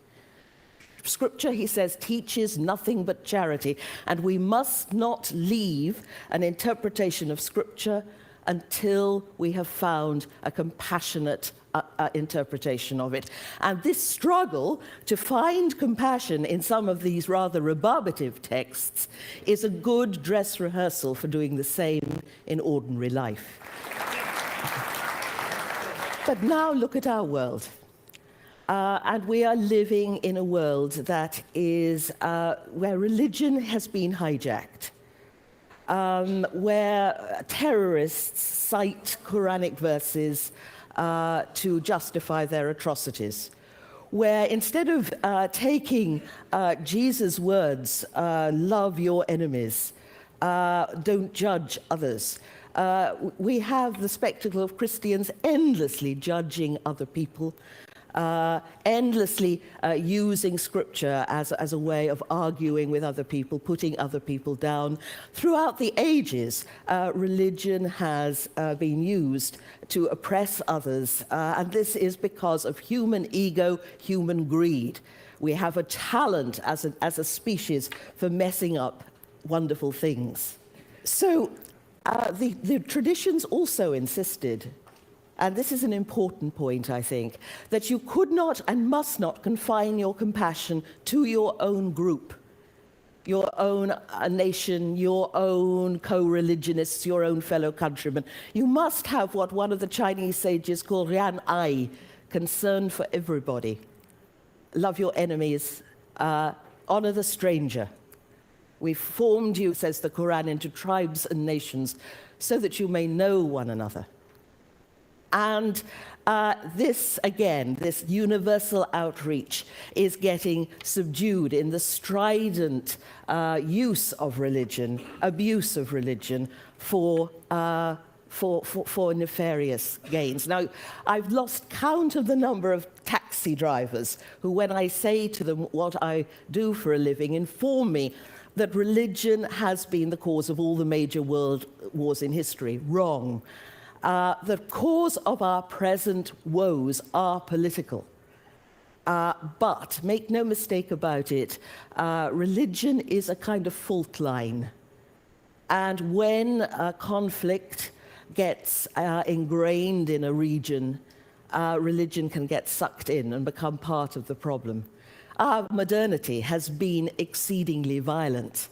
Scripture, he says, teaches nothing but charity, and we must not leave an interpretation of Scripture until we have found a compassionate interpretation of it. And this struggle to find compassion in some of these rather rebarbative texts is a good dress rehearsal for doing the same in ordinary life. But now look at our world. And we are living in a world that is where religion has been hijacked. Where terrorists cite Quranic verses to justify their atrocities, where instead of taking Jesus' words, love your enemies, don't judge others, we have the spectacle of Christians endlessly judging other people, endlessly using scripture as a way of arguing with other people, putting other people down. Throughout the ages, religion has been used to oppress others, and this is because of human ego, human greed. We have a talent as a species for messing up wonderful things. So the traditions also insisted, and this is an important point, I think, that you could not and must not confine your compassion to your own group, your own nation, your own co-religionists, your own fellow countrymen. You must have what one of the Chinese sages called Rian Ai, concern for everybody. Love your enemies, honor the stranger. We've formed you, says the Quran, into tribes and nations so that you may know one another. And this, again, this universal outreach is getting subdued in the strident use of religion, abuse of religion for nefarious gains. Now, I've lost count of the number of taxi drivers who, when I say to them what I do for a living, inform me that religion has been the cause of all the major world wars in history. Wrong. The cause of our present woes are political. But make no mistake about it, religion is a kind of fault line. And when a conflict gets ingrained in a region, religion can get sucked in and become part of the problem. Our modernity has been exceedingly violent.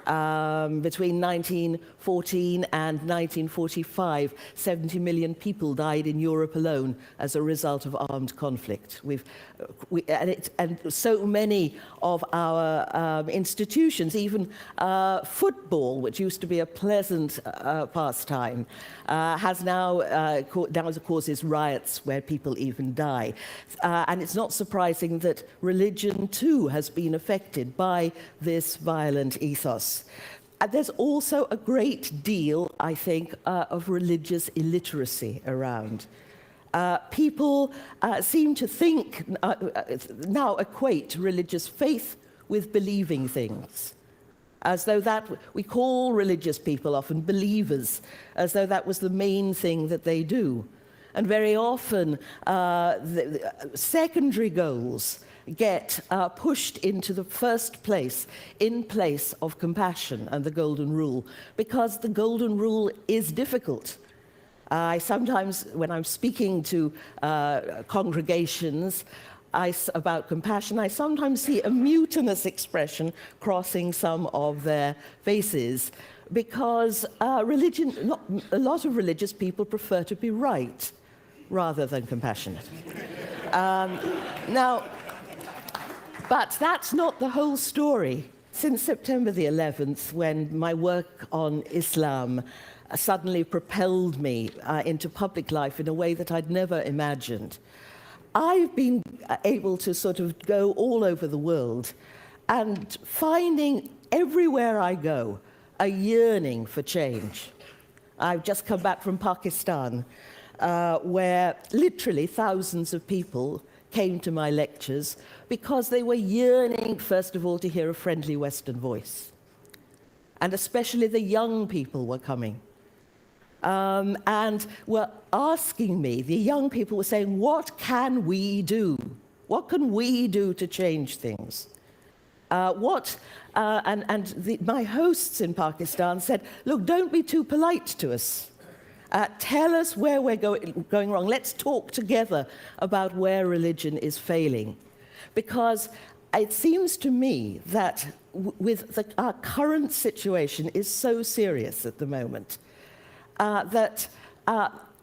Between 1914 and 1945, 70 million people died in Europe alone as a result of armed conflict. And so many of our institutions, even football, which used to be a pleasant pastime, has now causes riots where people even die. And it's not surprising that religion too has been affected by this violent ethos. There's also a great deal, I think, of religious illiteracy around. People seem to think, now equate religious faith with believing things, as though we call religious people often believers, as though that was the main thing that they do. And very often, the secondary goals get pushed into the first place in place of compassion and the Golden Rule, because the Golden Rule is difficult. I sometimes, when I'm speaking to congregations about compassion, I sometimes see a mutinous expression crossing some of their faces, because a lot of religious people prefer to be right rather than compassionate. But that's not the whole story. Since September the 11th, when my work on Islam suddenly propelled me into public life in a way that I'd never imagined, I've been able to sort of go all over the world and finding everywhere I go a yearning for change. I've just come back from Pakistan, where literally thousands of people came to my lectures because they were yearning, first of all, to hear a friendly Western voice. And especially the young people were coming. And were asking me, the young people were saying, what can we do? What can we do to change things? My hosts in Pakistan said, look, don't be too polite to us. Tell us where we're going wrong. Let's talk together about where religion is failing. Because it seems to me that our current situation is so serious at the moment that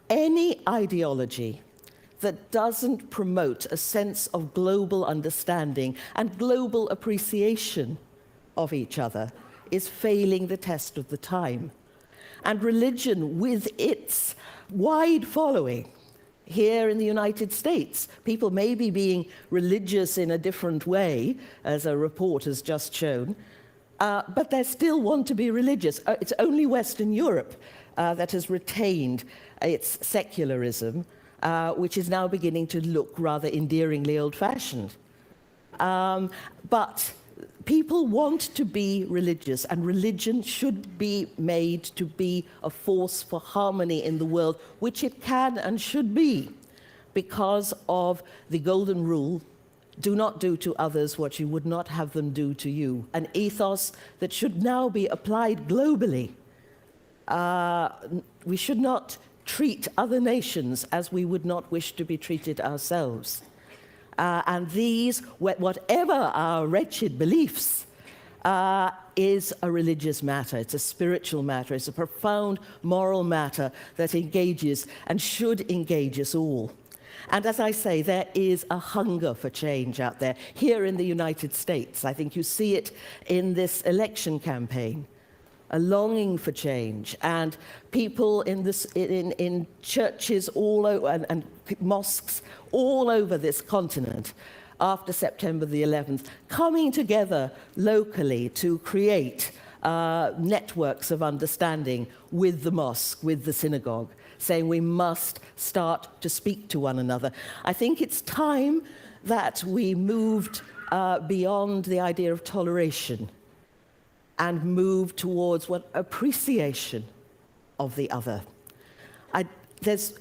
any ideology that doesn't promote a sense of global understanding and global appreciation of each other is failing the test of the time. And religion, with its wide following here in the United States, people may be being religious in a different way, as a report has just shown, but they still want to be religious. It's only Western Europe that has retained its secularism, which is now beginning to look rather endearingly old-fashioned. But people want to be religious, and religion should be made to be a force for harmony in the world, which it can and should be, because of the golden rule: do not do to others what you would not have them do to you, an ethos that should now be applied globally. We should not treat other nations as we would not wish to be treated ourselves. And these, whatever our wretched beliefs, is a religious matter. It's a spiritual matter. It's a profound moral matter that engages and should engage us all. And as I say, there is a hunger for change out there. Here in the United States, I think you see it in this election campaign, a longing for change, and people in churches all over and mosques all over this continent after September the 11th, coming together locally to create networks of understanding with the mosque, with the synagogue, saying we must start to speak to one another. I think it's time that we moved beyond the idea of toleration and moved towards appreciation of the other. There's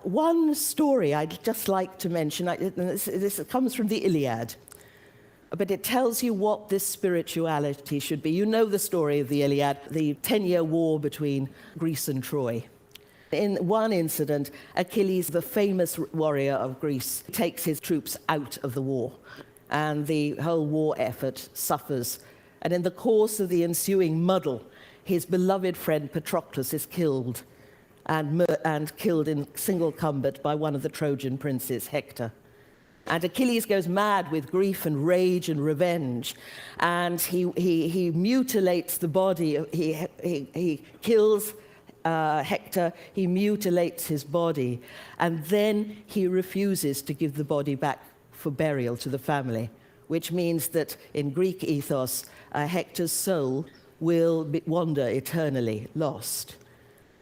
one story I'd just like to mention. This comes from the Iliad, but it tells you what this spirituality should be. You know the story of the Iliad, the 10-year war between Greece and Troy. In one incident, Achilles, the famous warrior of Greece, takes his troops out of the war, and the whole war effort suffers. And in the course of the ensuing muddle, his beloved friend Patroclus is killed, and killed in single combat by one of the Trojan princes, Hector. And Achilles goes mad with grief and rage and revenge, and he mutilates the body. He kills Hector, he mutilates his body, and then he refuses to give the body back for burial to the family, which means that in Greek ethos, Hector's soul will wander eternally lost.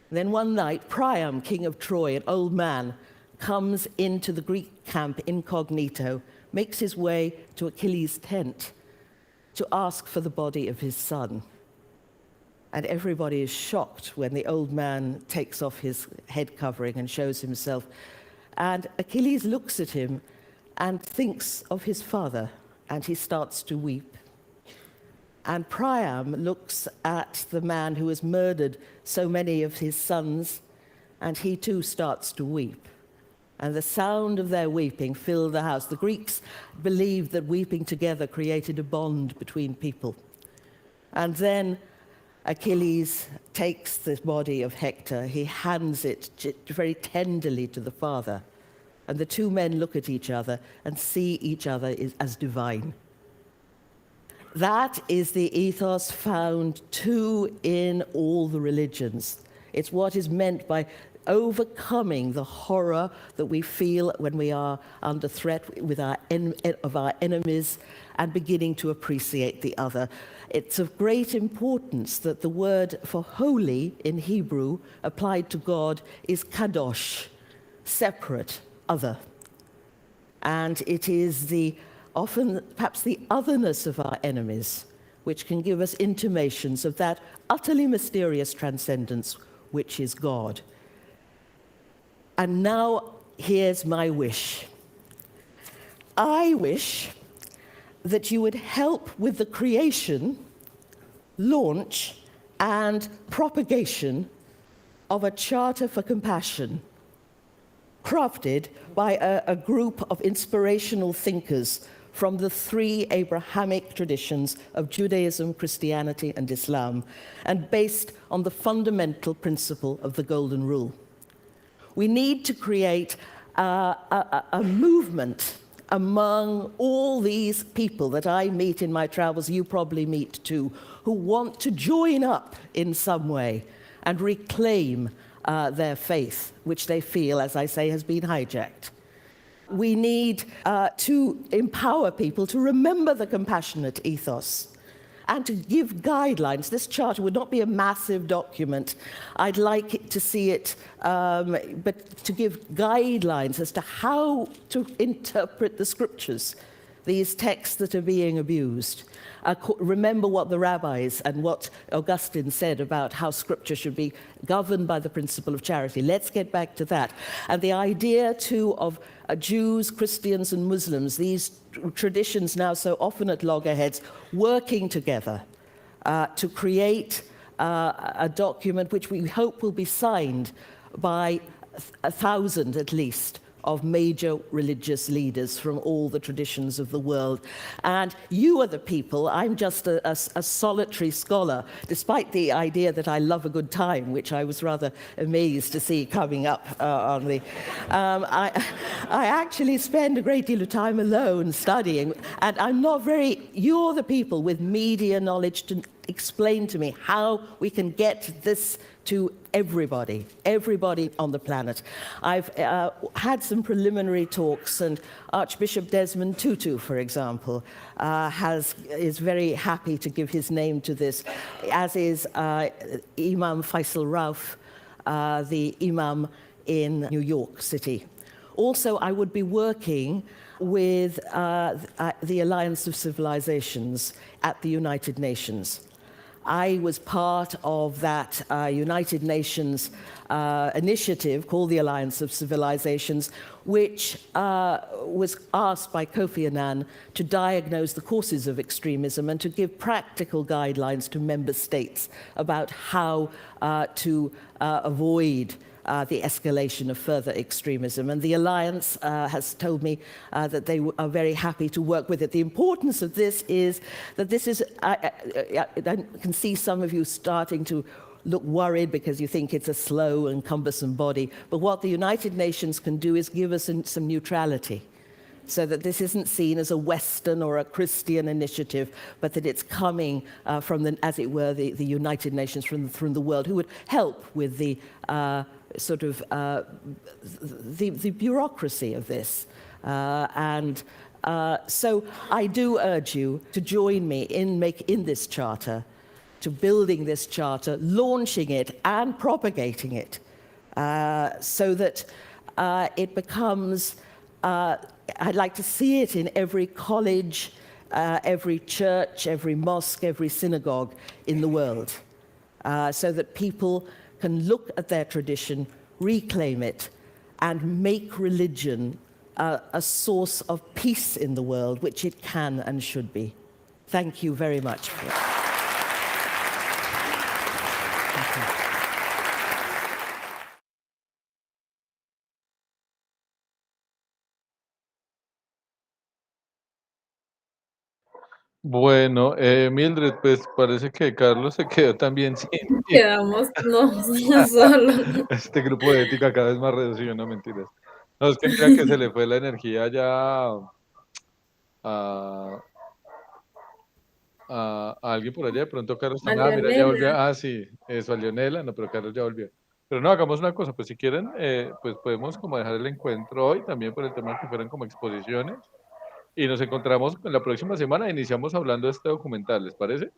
Then one night, Priam, king of Troy, an old man, comes into the Greek camp incognito, makes his way to Achilles' tent to ask for the body of his son. And everybody is shocked when the old man takes off his head covering and shows himself. And Achilles looks at him and thinks of his father, and he starts to weep. And Priam looks at the man who has murdered so many of his sons, and he too starts to weep. And the sound of their weeping filled the house. The Greeks believed that weeping together created a bond between people. And then Achilles takes the body of Hector. He hands it very tenderly to the father. And the two men look at each other and see each other as divine. That is the ethos found too in all the religions. It's what is meant by overcoming the horror that we feel when we are under threat of our enemies and beginning to appreciate the other. It's of great importance that the word for holy in Hebrew applied to God is kadosh, separate, other. And it is often perhaps the otherness of our enemies which can give us intimations of that utterly mysterious transcendence which is God. And now here's my wish. I wish that you would help with the creation, launch, and propagation of a charter for compassion, crafted by a group of inspirational thinkers from the three Abrahamic traditions of Judaism, Christianity, and Islam, and based on the fundamental principle of the Golden Rule. We need to create a movement among all these people that I meet in my travels, you probably meet too, who want to join up in some way and reclaim their faith, which they feel, as I say, has been hijacked. We need to empower people to remember the compassionate ethos and to give guidelines. This charter would not be a massive document. I'd like to see it, but to give guidelines as to how to interpret the scriptures, these texts that are being abused. Remember what the rabbis and what Augustine said about how scripture should be governed by the principle of charity. Let's get back to that. And the idea, too, of Jews, Christians, and Muslims, these traditions now so often at loggerheads, working together to create a document which we hope will be signed by 1,000 at least of major religious leaders from all the traditions of the world. And you are the people. I'm just a solitary scholar, despite the idea that I love a good time, which I was rather amazed to see coming up on the... I actually spend a great deal of time alone studying, and I'm not very... You're the people with media knowledge to explain to me how we can get this to everybody on the planet. I've had some preliminary talks, and Archbishop Desmond Tutu, for example, is very happy to give his name to this, as is Imam Faisal Rauf, the Imam in New York City. Also, I would be working with the Alliance of Civilizations at the United Nations. I was part of that United Nations initiative called the Alliance of Civilizations, which was asked by Kofi Annan to diagnose the causes of extremism and to give practical guidelines to member states about how to avoid the escalation of further extremism. And the Alliance has told me that they are very happy to work with it. The importance of this is that this is, I can see some of you starting to look worried because you think it's a slow and cumbersome body. But what the United Nations can do is give us some neutrality, so that this isn't seen as a Western or a Christian initiative, but that it's coming from, as it were, the United Nations from the world, who would help with the the bureaucracy of this. So I do urge you to join me in this charter, to building this charter, launching it and propagating it, so that it becomes, I'd like to see it in every college, every church, every mosque, every synagogue in the world, so that people can look at their tradition, reclaim it, and make religion a source of peace in the world, which it can and should be. Thank you very much for it. Bueno, Mildred, pues parece que Carlos se quedó también sin Quedamos no solo. este grupo de ética cada vez más reducido, no mentiras. No, es que mira que se le fue la energía ya a alguien por allá, de pronto Carlos A mira, ya Leonela. volvió, sí, eso, a Leonela, no, pero Carlos ya volvió. Pero no, hagamos una cosa, pues si quieren, pues podemos como dejar el encuentro hoy, también por el tema que fueran como exposiciones, y nos encontramos en la próxima semana e iniciamos hablando de este documental, ¿les parece?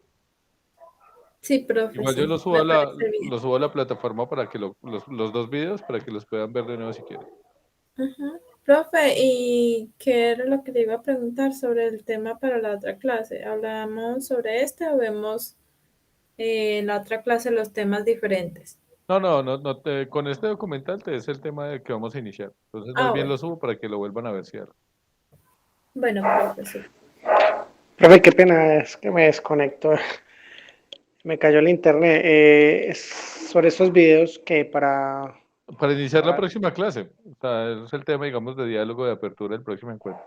Sí, profe. Igual sí, yo lo subo, me parece bien. lo subo a la plataforma para que los dos videos, para que los puedan ver de nuevo si quieren. Ajá. Profe, ¿y qué era lo que le iba a preguntar sobre el tema para la otra clase? ¿Hablamos sobre este o vemos en la otra clase los temas diferentes? No, con este documental te es el tema de que vamos a iniciar. Entonces, más bien Bueno. lo subo para que lo vuelvan a ver si algo. Bueno, profe, sí. Profe, qué pena, es que me desconecto. Me cayó el internet. Es sobre estos videos que para Iniciar la próxima clase. O sea, es el tema, digamos, de diálogo de apertura del próximo encuentro.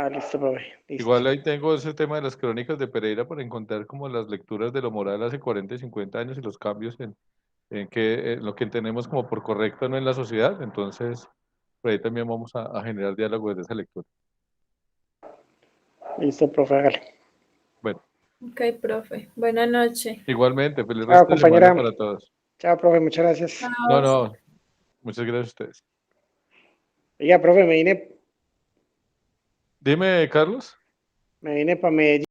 listo, profe. Listo. Igual ahí tengo ese tema de las crónicas de Pereira para encontrar como las lecturas de lo moral hace 40 y 50 años y los cambios en lo que tenemos como por correcto no en la sociedad. Entonces, por ahí también vamos a generar diálogo desde esa lectura. Listo, profe, hágale. Bueno. Ok, profe. Buenas noches. Igualmente, feliz Chao, resto de semana compañera. para todos. Chao, profe, muchas gracias. Chao. No, muchas gracias a ustedes. Oiga, profe, me vine Dime, Carlos. para Medellín.